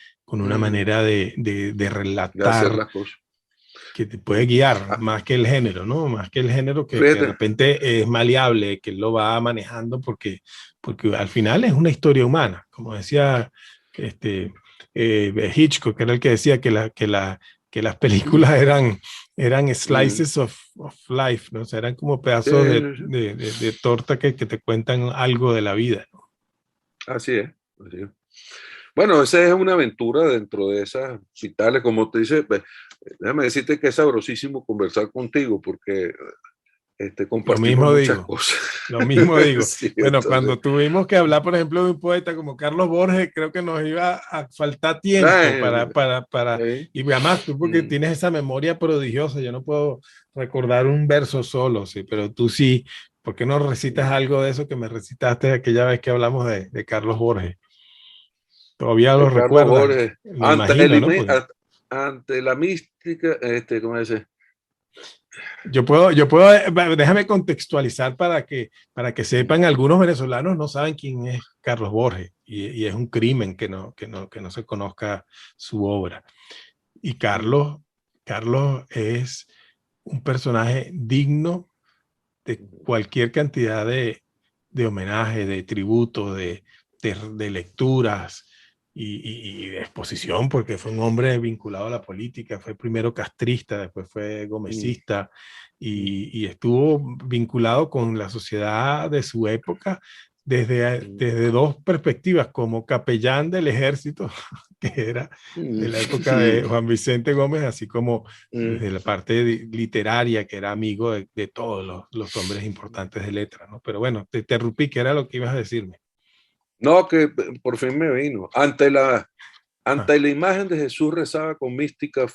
manera de relatar. De hacer las cosas. Que te puede guiar más que el género, ¿no? Más que el género que de repente es maleable, que él lo va manejando porque al final es una historia humana. Como decía Hitchcock, que era el que decía que las películas eran slices of life, ¿no? O sea, eran como pedazos de torta que te cuentan algo de la vida, ¿no? Así es. Bueno, esa es una aventura dentro de esas vitales, como te dice, déjame decirte que es sabrosísimo conversar contigo porque compartimos muchas cosas. Lo mismo digo. Sí, bueno, entonces, cuando tuvimos que hablar, por ejemplo, de un poeta como Carlos Borges, creo que nos iba a faltar tiempo y además tú porque tienes esa memoria prodigiosa, yo no puedo recordar un verso solo, sí, pero tú sí. ¿Por qué no recitas algo de eso que me recitaste aquella vez que hablamos de Carlos Borges? Todavía lo recuerdas, Borges, me imagino, ¿no? Porque ante la mística, ¿cómo dice? Yo puedo, déjame contextualizar para que sepan, algunos venezolanos no saben quién es Carlos Borges y es un crimen que no se conozca su obra. Y Carlos es un personaje digno de cualquier cantidad de homenaje, de tributo, de lecturas y de exposición, porque fue un hombre vinculado a la política, fue primero castrista, después fue gomecista y estuvo vinculado con la sociedad de su época desde dos perspectivas, como capellán del ejército, que era de la época de Juan Vicente Gómez, así como desde la parte literaria, que era amigo de todos los hombres importantes de letra, ¿no? Pero bueno, te interrumpí, ¿qué era lo que ibas a decirme? No, que por fin me vino. Ante Ante la imagen de Jesús rezaba con místico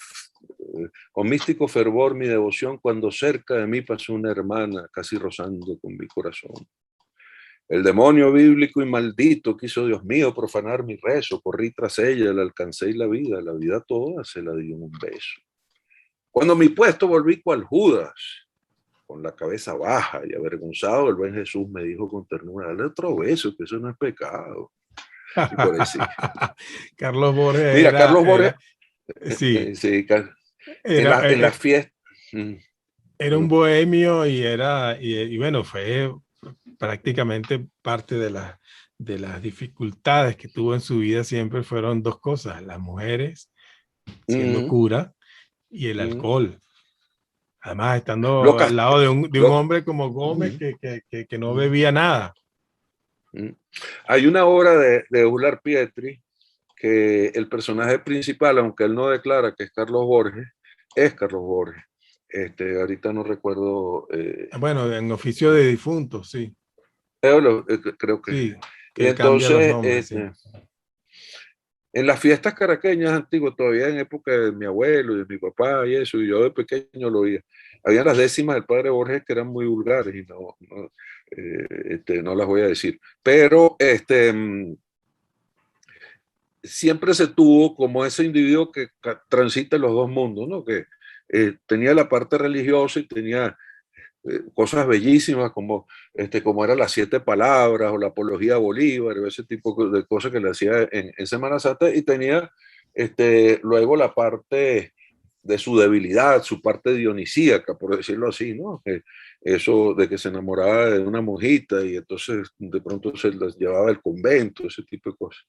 fervor mi devoción cuando cerca de mí pasó una hermana casi rozando con mi corazón. El demonio bíblico y maldito quiso, Dios mío, profanar mi rezo. Corrí tras ella, la alcancé y la vida toda se la di en un beso. Cuando mi puesto volví cual Judas, con la cabeza baja y avergonzado, el buen Jesús me dijo con ternura, dale otro beso, que eso no es pecado. Y por ahí sí. Carlos Borges Mira, Carlos Borges, sí, sí, era, en la fiesta. era un bohemio y bueno, fue prácticamente parte de las dificultades que tuvo en su vida siempre fueron dos cosas, las mujeres siendo cura y el alcohol. Además, estando al lado de un hombre como Gómez que no bebía nada. Hay una obra de Eular Pietri que el personaje principal, aunque él no declara que es Carlos Borges, es Carlos Borges. Ahorita no recuerdo. Bueno, en Oficio de Difuntos, sí. Creo que sí. Y Que cambia los entonces, nombres, sí. en las fiestas caraqueñas antiguas, todavía en época de mi abuelo y de mi papá y eso, y yo de pequeño lo oía, había las décimas del padre Borges que eran muy vulgares y no las voy a decir. Pero siempre se tuvo como ese individuo que transita los dos mundos, ¿no? Que tenía la parte religiosa y tenía cosas bellísimas como eran las 7 palabras o la apología a Bolívar o ese tipo de cosas que le hacía en Semana Santa, y tenía luego la parte de su debilidad, su parte dionisíaca, por decirlo así, ¿no? Eso de que se enamoraba de una monjita y entonces de pronto se las llevaba al convento, ese tipo de cosas.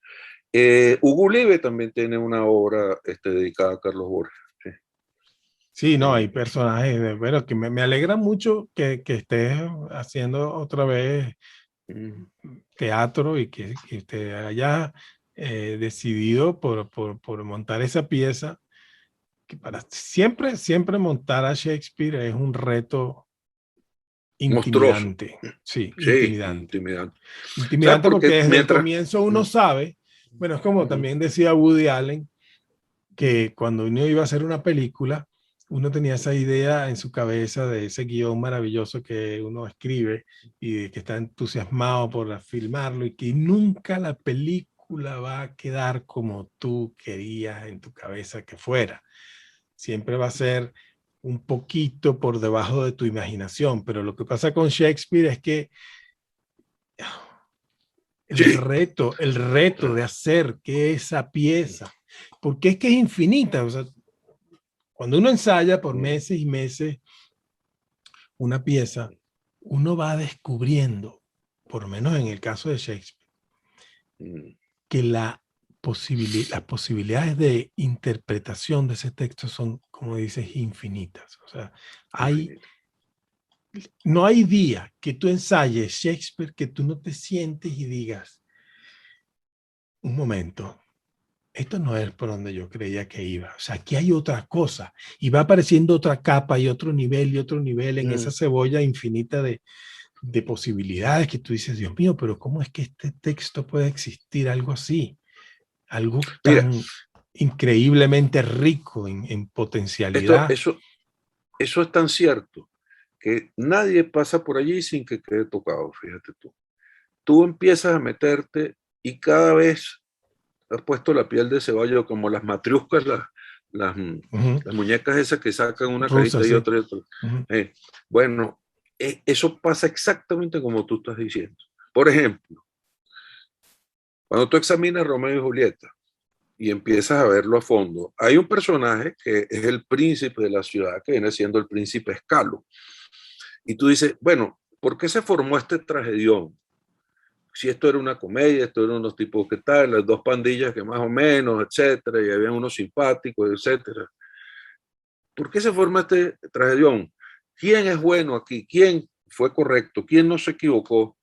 Hugo Ulibe también tiene una obra dedicada a Carlos Borges. Sí, no, hay personajes, bueno, que me alegra mucho que estés haciendo otra vez teatro y que te hayas decidido por montar esa pieza, que para siempre montar a Shakespeare es un reto Monstruoso. intimidante. Sí, Sí, intimidante. intimidante. Intimidante porque desde el mientras... comienzo uno sabe, bueno, es como también decía Woody Allen, que cuando uno iba a hacer una película, uno tenía esa idea en su cabeza de ese guión maravilloso que uno escribe y que está entusiasmado por filmarlo y que nunca la película va a quedar como tú querías en tu cabeza que fuera. Siempre va a ser un poquito por debajo de tu imaginación, pero lo que pasa con Shakespeare es que el reto de hacer que esa pieza, porque es que es infinita, o sea, cuando uno ensaya por meses y meses una pieza, uno va descubriendo, por lo menos en el caso de Shakespeare, que las posibilidades de interpretación de ese texto son, como dices, infinitas. O sea, no hay día que tú ensayes Shakespeare que tú no te sientes y digas, un momento, esto no es por donde yo creía que iba. O sea, aquí hay otra cosa. Y va apareciendo otra capa y otro nivel en esa cebolla infinita de posibilidades que tú dices, Dios mío, pero ¿cómo es que este texto puede existir algo así? Algo tan increíblemente rico en potencialidad. Eso es tan cierto que nadie pasa por allí sin que quede tocado, fíjate tú. Tú empiezas a meterte y cada vez has puesto la piel de ceballo, como las matriuscas, las muñecas esas que sacan una Rusa, cajita y sí. otra y otra. Bueno, eso pasa exactamente como tú estás diciendo. Por ejemplo, cuando tú examinas Romeo y Julieta y empiezas a verlo a fondo, hay un personaje que es el príncipe de la ciudad, que viene siendo el príncipe Escalo. Y tú dices, bueno, ¿por qué se formó este tragedión? Si esto era una comedia, esto eran unos tipos que tal, las dos pandillas que más o menos, etcétera, y había unos simpáticos, etcétera. ¿Por qué se forma este tragedión? ¿Quién es bueno aquí? ¿Quién fue correcto? ¿Quién no se equivocó?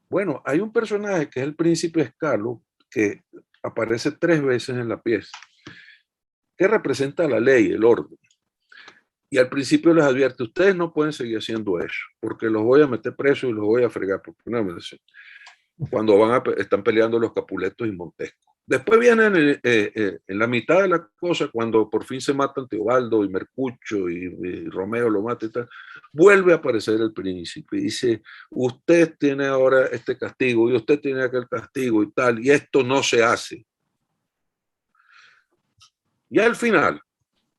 Bueno, hay un personaje que es el príncipe Escalo, que aparece 3 veces en la pieza, que representa la ley, el orden. Y al principio les advierte, ustedes no pueden seguir haciendo eso, porque los voy a meter presos y los voy a fregar, porque no me dicen. Cuando están peleando los Capuletos y Montesco. Después viene en la mitad de la cosa, cuando por fin se matan Teobaldo y Mercucho y Romeo lo mata y tal, vuelve a aparecer el príncipe y dice, usted tiene ahora este castigo y usted tiene aquel castigo y tal, y esto no se hace. Y al final,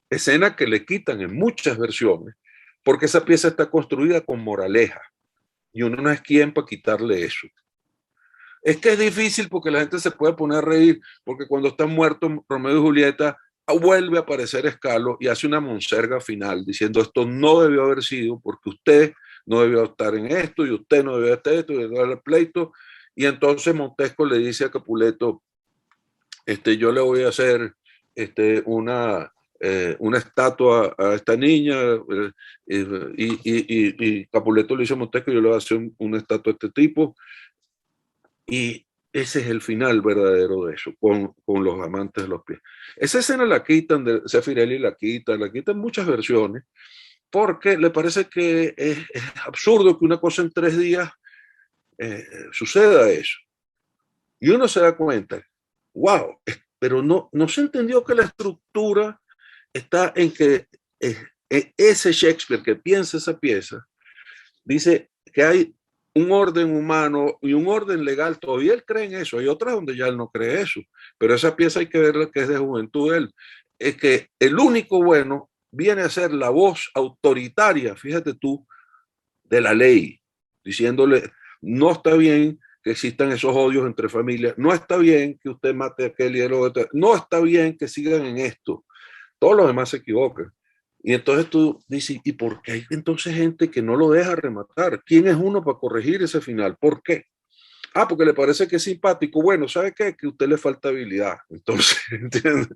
escena que le quitan en muchas versiones, porque esa pieza está construida con moraleja, y uno no es quien para quitarle eso. Es que es difícil porque la gente se puede poner a reír, porque cuando están muertos Romeo y Julieta, vuelve a aparecer Escalo y hace una monserga final diciendo esto no debió haber sido porque usted no debió estar en esto y usted no debió estar en esto y debió darle pleito. Y entonces Montesco le dice a Capuleto, yo le voy a hacer una estatua a esta niña y Capuleto le dice a Montesco, yo le voy a hacer una estatua a este tipo. Y ese es el final verdadero de eso, con los amantes de los pies. Esa escena la quitan, de Zeffirelli la quitan muchas versiones, porque le parece que es absurdo que una cosa en 3 días suceda eso. Y uno se da cuenta, wow, pero no se entendió que la estructura está en que ese Shakespeare que piensa esa pieza, dice que hay un orden humano y un orden legal, todavía él cree en eso, hay otras donde ya él no cree eso, pero esa pieza hay que verla que es de juventud de él, es que el único bueno viene a ser la voz autoritaria, fíjate tú, de la ley, diciéndole, no está bien que existan esos odios entre familias, no está bien que usted mate a aquel y el otro, no está bien que sigan en esto, todos los demás se equivocan. Y entonces tú dices, ¿y por qué hay entonces gente que no lo deja rematar? ¿Quién es uno para corregir ese final? ¿Por qué? Ah, porque le parece que es simpático. Bueno, ¿sabe qué? Que a usted le falta habilidad. Entonces, ¿entiendes?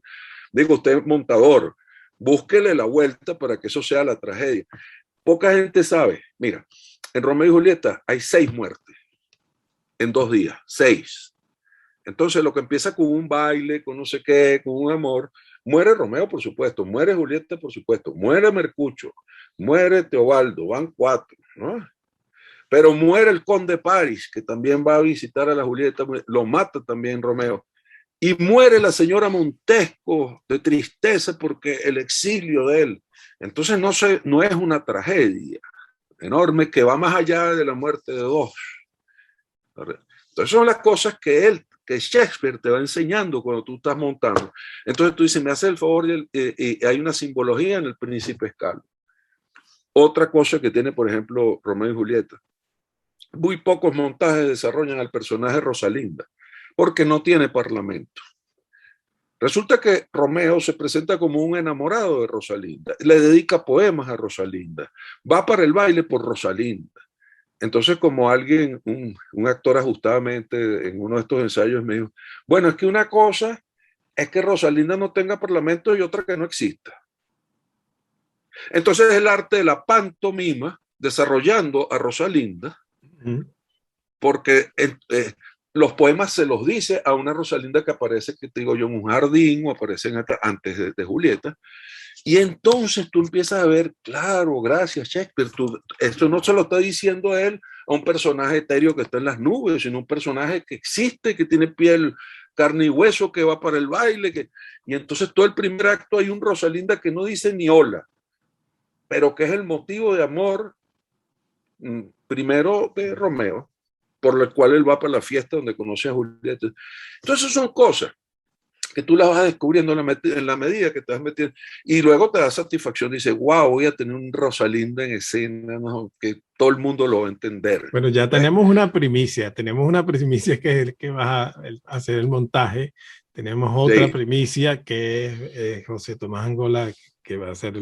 Digo, usted es montador. Búsquele la vuelta para que eso sea la tragedia. Poca gente sabe. Mira, en Romeo y Julieta hay 6 muertes en 2 días. 6. Entonces, lo que empieza con un baile, con no sé qué, con un amor, muere Romeo, por supuesto, muere Julieta, por supuesto, muere Mercucho, muere Teobaldo, van 4, ¿no? Pero muere el conde París, que también va a visitar a la Julieta, lo mata también Romeo. Y muere la señora Montesco de tristeza porque el exilio de él. Entonces no es una tragedia enorme que va más allá de la muerte de 2. Entonces son las cosas que Shakespeare te va enseñando cuando tú estás montando. Entonces tú dices, me hace el favor y hay una simbología en el Príncipe Escalo. Otra cosa que tiene, por ejemplo, Romeo y Julieta. Muy pocos montajes desarrollan al personaje Rosalinda, porque no tiene parlamento. Resulta que Romeo se presenta como un enamorado de Rosalinda, le dedica poemas a Rosalinda, va para el baile por Rosalinda. Entonces, como alguien, un actor ajustadamente en uno de estos ensayos me dijo, bueno, es que una cosa es que Rosalinda no tenga parlamento y otra que no exista. Entonces es el arte de la pantomima desarrollando a Rosalinda, porque los poemas se los dice a una Rosalinda que aparece, que te digo yo, en un jardín o aparecen antes de Julieta. Y entonces tú empiezas a ver, claro, gracias Shakespeare, esto no se lo está diciendo él a un personaje etéreo que está en las nubes, sino un personaje que existe, que tiene piel, carne y hueso, que va para el baile. Y entonces todo el primer acto hay un Rosalinda que no dice ni hola, pero que es el motivo de amor primero de Romeo, por el cual él va para la fiesta donde conoce a Julieta. Entonces son cosas que tú las vas descubriendo en la medida que te vas metiendo, y luego te da satisfacción, dice, wow, voy a tener un Rosalinda en escena, ¿no? Que todo el mundo lo va a entender. Bueno, ya tenemos una primicia que es el que va a hacer el montaje, tenemos otra primicia que es José Tomás Angola, que va a ser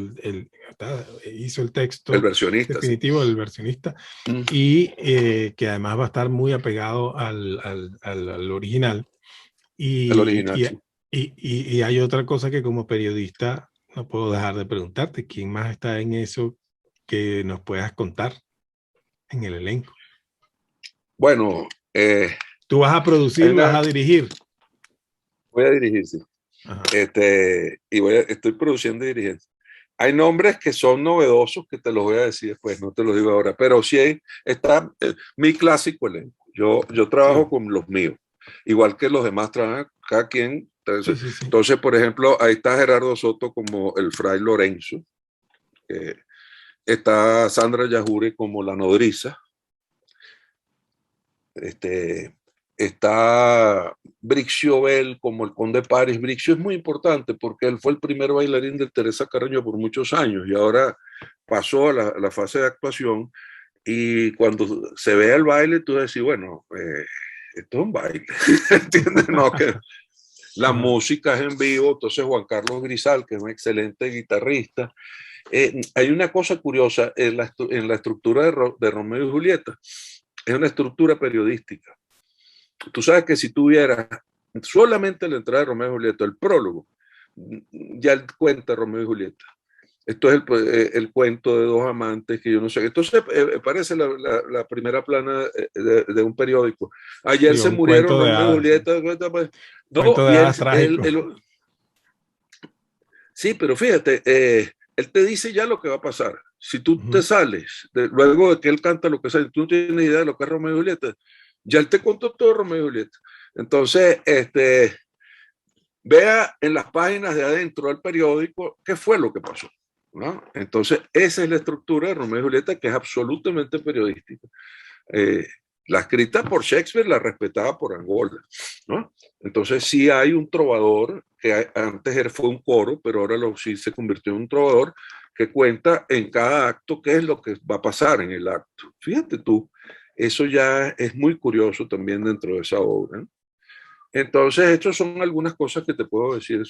hizo el texto el versionista, definitivo del versionista, y que además va a estar muy apegado al original. El original, sí. Y hay otra cosa que como periodista no puedo dejar de preguntarte, ¿quién más está en eso que nos puedas contar en el elenco? Bueno, tú vas a producir, vas a dirigir. Voy a dirigir, sí. Y estoy produciendo y dirigiendo. Hay nombres que son novedosos que te los voy a decir después, no te los digo ahora, pero sí está mi clásico elenco. Yo trabajo con los míos, igual que los demás trabajan cada quien. Sí, sí, sí. Entonces, por ejemplo, ahí está Gerardo Soto como el Fray Lorenzo, está Sandra Yajure como la nodriza, está Brixio Bell como el conde Paris. Brixio es muy importante porque él fue el primer bailarín de Teresa Carreño por muchos años y ahora pasó a la fase de actuación, y cuando se ve el baile tú decís, bueno, esto es un baile, ¿entiendes? No, que la música es en vivo. Entonces Juan Carlos Grisal, que es un excelente guitarrista. Hay una cosa curiosa en la estructura de Romeo y Julieta, es una estructura periodística. Tú sabes que si tuvieras solamente la entrada de Romeo y Julieta, el prólogo, ya él cuenta Romeo y Julieta. Esto es el cuento de dos amantes que yo no sé. Entonces parece la primera plana de un periódico. Ayer Sí, se un murieron cuento de Romeo y hadas, sí. Julieta. No, Cuento de y hadas trágico. sí, pero fíjate, él te dice ya lo que va a pasar. Si tú te sales, luego de que él canta lo que sale, tú no tienes idea de lo que es Romeo y Julieta, ya él te contó todo Romeo y Julieta. Entonces, vea en las páginas de adentro del periódico qué fue lo que pasó, ¿no? Entonces, esa es la estructura de Romeo y Julieta, que es absolutamente periodística. La escrita por Shakespeare, la respetada por Angola, ¿no? Entonces sí hay un trovador, que antes fue un coro, pero ahora sí se convirtió en un trovador, que cuenta en cada acto qué es lo que va a pasar en el acto. Fíjate tú, eso ya es muy curioso también dentro de esa obra, ¿no? Entonces, estas son algunas cosas que te puedo decir,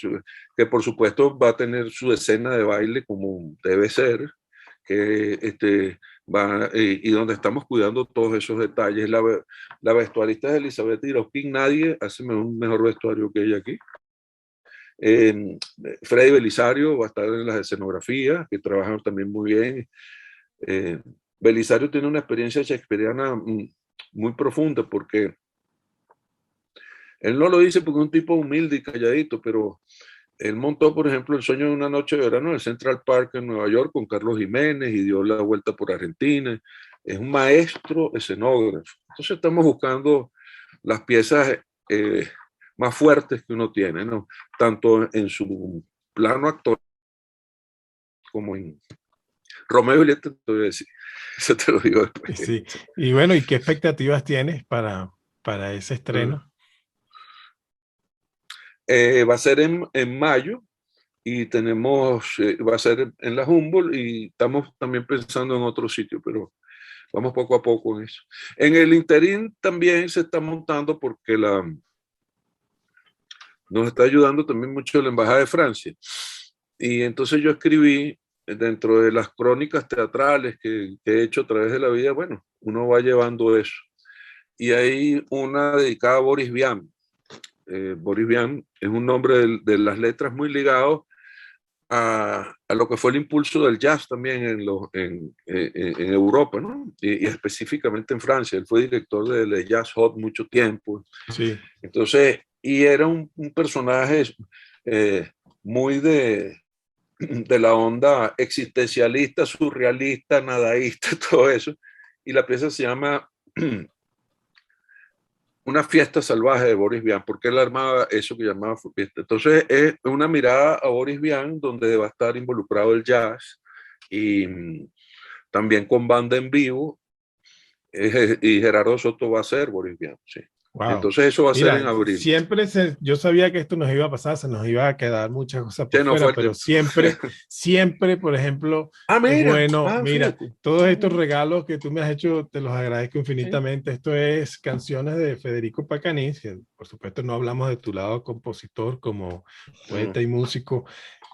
que por supuesto va a tener su escena de baile como debe ser, que va, y donde estamos cuidando todos esos detalles. La vestuarista es Elizabeth Iroskin, nadie hace un mejor vestuario que ella aquí. Freddy Belisario va a estar en las escenografías, que trabajan también muy bien. Belisario tiene una experiencia shakespeariana muy profunda, porque él no lo dice porque es un tipo humilde y calladito, pero él montó, por ejemplo, El sueño de una noche de verano en el Central Park en Nueva York con Carlos Jiménez y dio la vuelta por Argentina. Es un maestro escenógrafo. Entonces estamos buscando las piezas más fuertes que uno tiene, ¿no? Tanto en su plano actor como en Romeo y Julieta, te voy a decir. Eso te lo digo después. Sí. Y bueno, ¿y qué expectativas tienes para ese estreno? Va a ser en mayo, y tenemos, va a ser en la Humboldt, y estamos también pensando en otro sitio, pero vamos poco a poco en eso. En el interín también se está montando, porque nos está ayudando también mucho la Embajada de Francia. Y entonces yo escribí dentro de las crónicas teatrales que he hecho a través de la vida, bueno, uno va llevando eso. Y hay una dedicada a Boris Vian. Boris Vian es un nombre de las letras muy ligado a lo que fue el impulso del jazz también en Europa, ¿no? Y específicamente en Francia. Él fue director de Jazz Hot mucho tiempo. Sí. Entonces, y era un personaje muy de la onda existencialista, surrealista, nadaísta, todo eso. Y la pieza se llama Una fiesta salvaje de Boris Vian, porque él armaba eso que llamaba fiesta. Entonces es una mirada a Boris Vian, donde va a estar involucrado el jazz, y también con banda en vivo, y Gerardo Soto va a ser Boris Vian, sí. Wow. Entonces eso va a ser Mira, en abril. yo sabía que esto nos iba a pasar, se nos iba a quedar muchas cosas por Sí, no fuera, fue el pero tiempo. siempre, por ejemplo, es Mira, bueno, mira, fíjate. todos estos regalos que tú me has hecho, te los agradezco Sí. infinitamente. Esto es canciones de Federico Pacanís, que por supuesto no hablamos de tu lado compositor como poeta y músico,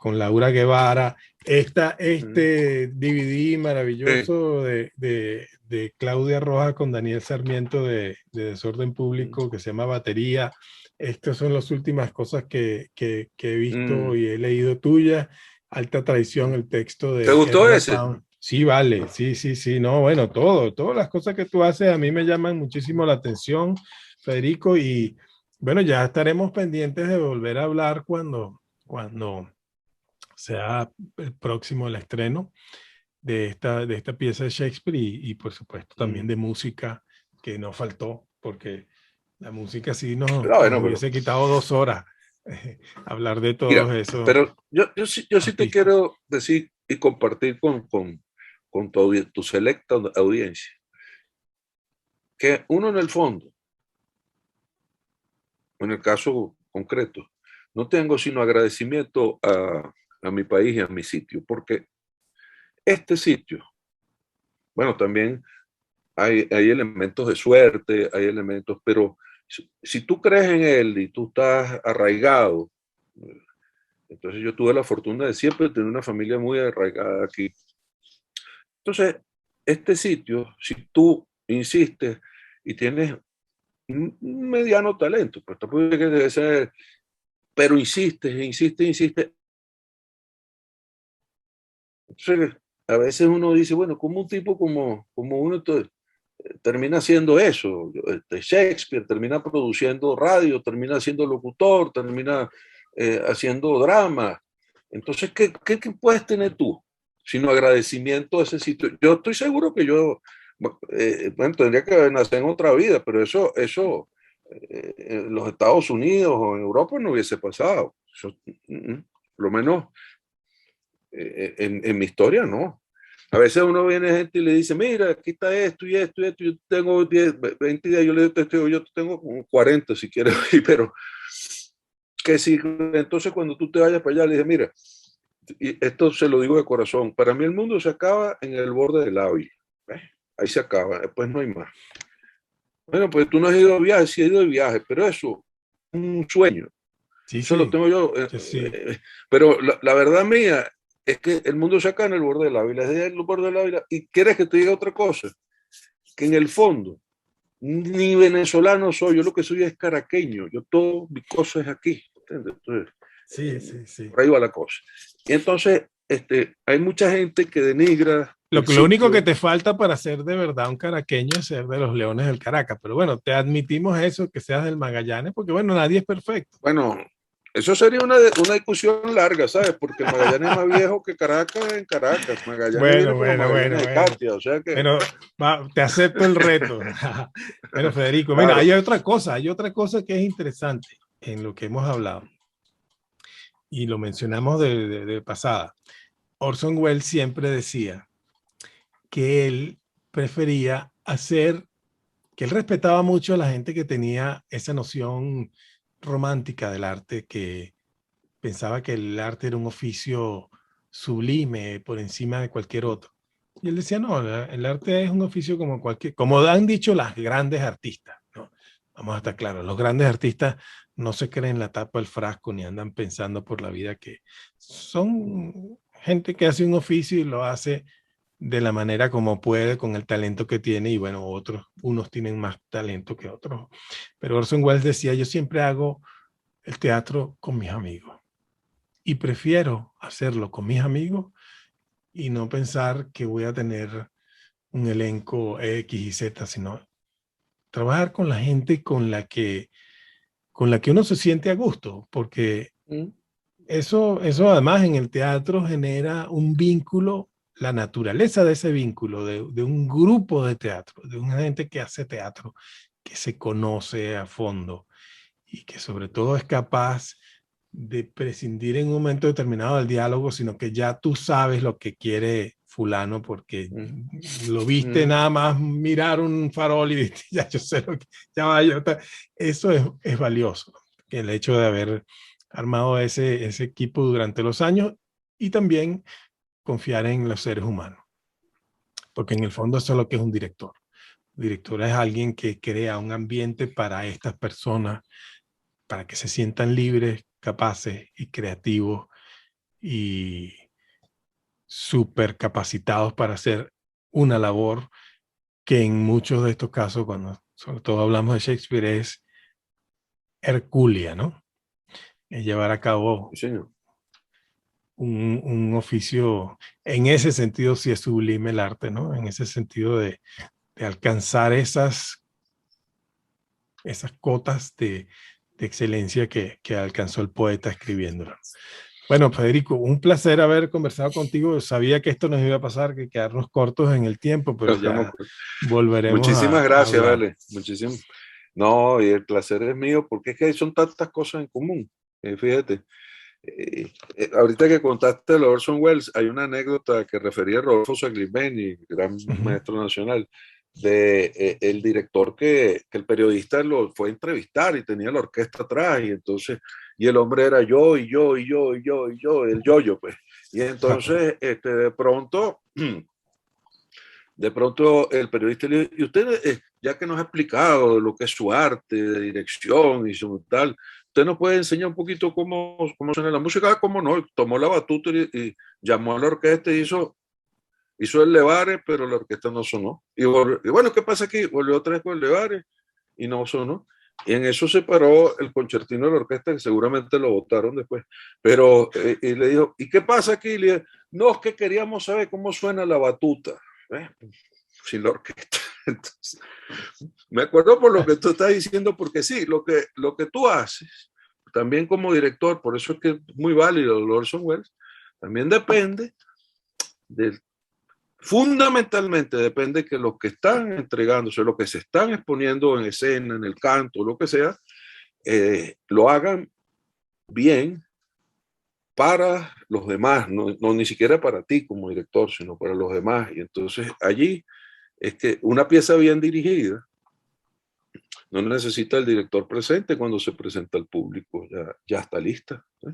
con Laura Guevara. Este DVD Sí. maravilloso de Claudia Roja con Daniel Sarmiento de Desorden Público, que se llama Batería. Estas son las últimas cosas que he visto y he leído tuyas. Alta Traición, el texto ¿Te de gustó Edward ese? Pound. Sí, vale, sí, no, bueno, todas las cosas que tú haces a mí me llaman muchísimo la atención, Federico, y bueno, ya estaremos pendientes de volver a hablar cuando sea el próximo el estreno de esta pieza de Shakespeare y por supuesto también de música que no faltó, porque La música sí nos, Pero nos bueno, pero hubiese quitado 2 horas hablar de todos mira, esos pero yo sí te artistas. quiero decir y compartir con tu selecta audiencia que uno en el fondo, en el caso concreto, no tengo sino agradecimiento a mi país y a mi sitio, porque este sitio, bueno, también hay elementos de suerte, hay elementos, pero si tú crees en él y tú estás arraigado, entonces yo tuve la fortuna de siempre tener una familia muy arraigada aquí. Entonces, este sitio, si tú insistes y tienes un mediano talento, pues tampoco es que debe ser, pero insistes, insistes, insistes. Entonces, a veces uno dice, bueno, como un tipo como uno termina haciendo eso? Shakespeare termina produciendo radio, termina siendo locutor, termina haciendo drama. Entonces, ¿qué puedes tener tú? Sino agradecimiento a ese sitio. Yo estoy seguro que yo, bueno, tendría que nacer en otra vida, pero eso en los Estados Unidos o en Europa no hubiese pasado. Eso, por lo menos en mi historia no. A veces uno viene gente y le dice, mira, aquí está esto y esto y esto, yo tengo 10, 20 días, yo le digo, yo tengo como 40 si quieres, pero que si, entonces cuando tú te vayas para allá, le dije, mira, y esto se lo digo de corazón, para mí el mundo se acaba en el borde del agua, ahí se acaba, después no hay más. Bueno, pues tú no has ido de viaje, sí has ido de viaje, pero eso, un sueño, Sí, eso lo sí, tengo yo, yo sí. pero la verdad mía es que el mundo se acaba en el borde del Ávila, es el borde del Ávila, y quieres que te diga otra cosa, que en el fondo, ni venezolano soy, yo lo que soy es caraqueño, yo todo mi cosa es aquí, ¿entiendes? Entonces, Sí, sí, sí. por ahí va la cosa. Y entonces, hay mucha gente que denigra el Lo único que sitio. te falta para ser de verdad un caraqueño es ser de los Leones del Caracas. Pero bueno, te admitimos eso, que seas del Magallanes, porque bueno, nadie es perfecto. Bueno, eso sería una discusión larga, ¿sabes? Porque el Magallanes es más viejo que Caracas en Caracas. Magallanes Bueno, viene por los bueno, bueno, Magallanes de bueno. Catia, o sea que, Bueno, te acepto el reto. Bueno, Federico, mira, claro. hay otra cosa que es interesante en lo que hemos hablado y lo mencionamos de pasada. Orson Welles siempre decía que él prefería hacer, que él respetaba mucho a la gente que tenía esa noción romántica del arte, que pensaba que el arte era un oficio sublime por encima de cualquier otro. Y él decía, no, el arte es un oficio como cualquier, como han dicho las grandes artistas, ¿no? Vamos a estar claros, los grandes artistas no se creen la tapa del frasco ni andan pensando por la vida, que son gente que hace un oficio y lo hace de la manera como puede, con el talento que tiene, y bueno, otros, unos tienen más talento que otros. Pero Orson Welles decía, yo siempre hago el teatro con mis amigos y prefiero hacerlo con mis amigos y no pensar que voy a tener un elenco X y Z, sino trabajar con la gente con la que uno se siente a gusto, porque Mm, eso además en el teatro genera un vínculo, la naturaleza de ese vínculo, de un grupo de teatro, de una gente que hace teatro, que se conoce a fondo y que sobre todo es capaz de prescindir en un momento determinado del diálogo, sino que ya tú sabes lo que quiere fulano porque mm, lo viste mm. nada más mirar un farol y dijiste, ya yo sé lo que, ya va, eso es valioso, el hecho de haber armado ese equipo durante los años y también confiar en los seres humanos, porque en el fondo eso es lo que es un director. Un director es alguien que crea un ambiente para estas personas, para que se sientan libres, capaces y creativos y súper capacitados para hacer una labor que en muchos de estos casos, cuando sobre todo hablamos de Shakespeare, es hercúlea, ¿no? Es llevar a cabo Sí, señor. un oficio, en ese sentido sí es sublime el arte, ¿no? En ese sentido de alcanzar esas cotas de excelencia que alcanzó el poeta escribiéndolo. Bueno, Federico, un placer haber conversado contigo. Sabía que esto nos iba a pasar, que quedarnos cortos en el tiempo, pero ya volveremos Muchísimas a gracias, hablar. vale. Muchísimas. No, y el placer es mío porque es que son tantas cosas en común. Fíjate, ahorita que contaste de Orson Welles, hay una anécdota que refería a Rodolfo Saclimeni, gran Ujú. maestro nacional, de el director que el periodista lo fue a entrevistar y tenía la orquesta atrás, y entonces, y el hombre era yo, y yo, y yo, y yo, y yo, el yo-yo, pues. Y entonces, de pronto el periodista le dice, y usted, ya que nos ha explicado lo que es su arte de dirección y su tal, ¿usted nos puede enseñar un poquito cómo suena la música? Ah, cómo no, y tomó la batuta y llamó a la orquesta y hizo el Levare, pero la orquesta no sonó. Y bueno, ¿qué pasa aquí? Volvió otra vez con el Levare y no sonó. Y en eso se paró el concertino de la orquesta, que seguramente lo votaron después. Pero, y le dijo, ¿y qué pasa aquí? Y le dijo, no, es que queríamos saber cómo suena la batuta. ¿Eh? Sin la orquesta. Entonces, me acuerdo por lo que tú estás diciendo, porque sí, lo que tú haces, también como director, por eso es que es muy válido el Orson Welles, también depende del, fundamentalmente depende que los que están entregándose, los que se están exponiendo en escena, en el canto, lo que sea, lo hagan bien para los demás, no ni siquiera para ti como director, sino para los demás. Y entonces allí es que una pieza bien dirigida no necesita el director presente cuando se presenta al público, ya está lista. ¿Eh?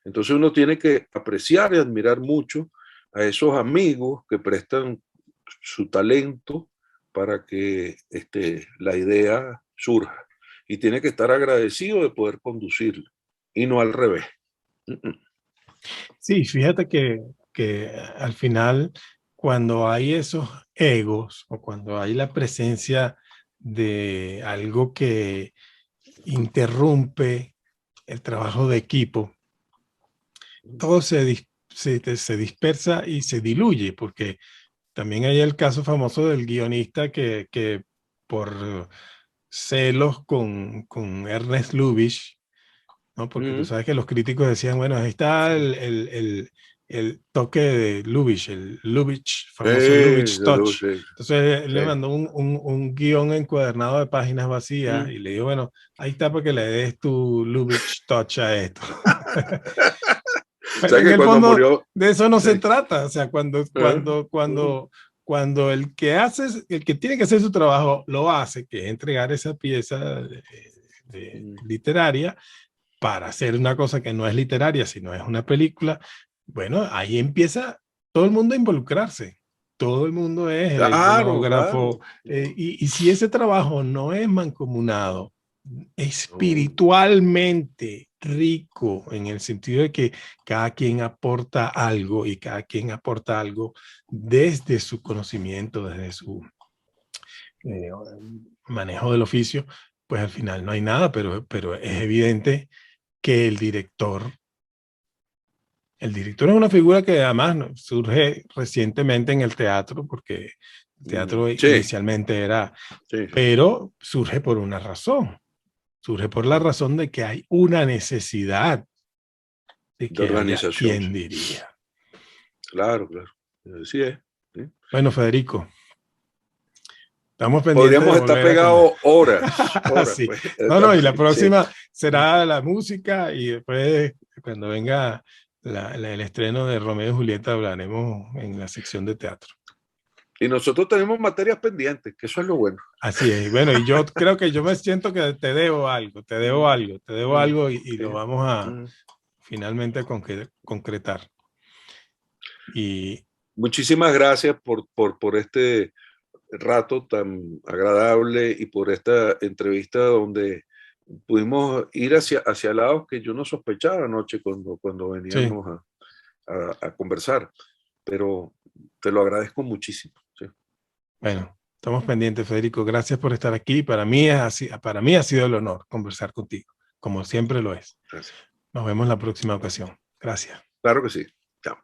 Entonces uno tiene que apreciar y admirar mucho a esos amigos que prestan su talento para que la idea surja. Y tiene que estar agradecido de poder conducirla y no al revés. Sí, fíjate que al final, cuando hay esos egos o cuando hay la presencia de algo que interrumpe el trabajo de equipo, todo se dispersa y se diluye, porque también hay el caso famoso del guionista que por celos con Ernest Lubitsch, ¿no? Porque tú sabes que los críticos decían, bueno, ahí está el toque de Lubitsch, el Lubitsch, famoso Lubitsch Touch. Entonces él le mandó un guión encuadernado de páginas vacías y le dijo, bueno, ahí está para que le des tu Lubitsch Touch a esto. O Pero sea en que el cuando fondo murió, de eso no se sí. trata. O sea, cuando el que hace, el que tiene que hacer su trabajo lo hace, que es entregar esa pieza literaria para hacer una cosa que no es literaria, sino es una película, bueno, ahí empieza todo el mundo a involucrarse. Todo el mundo es el Claro, escenógrafo. claro. Y si ese trabajo no es mancomunado, espiritualmente rico, en el sentido de que cada quien aporta algo y cada quien aporta algo desde su conocimiento, desde su eh, manejo del oficio, pues al final no hay nada, pero es evidente que el director es una figura que además surge recientemente en el teatro, porque el teatro Sí, inicialmente era, sí, sí. pero surge por una razón. Surge por la Sí. razón de que hay una necesidad de De que haya organización, quien sí. diría. Claro, claro. Así es. ¿Sí? Bueno, Federico, estamos pendientes de Podríamos estar volver a conversar. pegados horas, horas, Sí. pues. No, no, y la Sí. próxima será la música y después cuando venga el estreno de Romeo y Julieta hablaremos en la sección de teatro. Y nosotros tenemos materias pendientes, que eso es lo bueno. Así es. Bueno, y yo creo que yo me siento que te debo algo, te debo algo, te debo algo y lo Sí. vamos a finalmente concretar. Y Muchísimas gracias por este rato tan agradable y por esta entrevista donde pudimos ir hacia lados que yo no sospechaba anoche cuando sí, veníamos a conversar, pero te lo agradezco muchísimo. Sí. bueno, estamos pendientes, Federico. Gracias por estar aquí. Para mí ha sido el honor conversar contigo, como siempre lo es. Gracias. Nos vemos la próxima ocasión. Gracias. Claro que sí. Chao.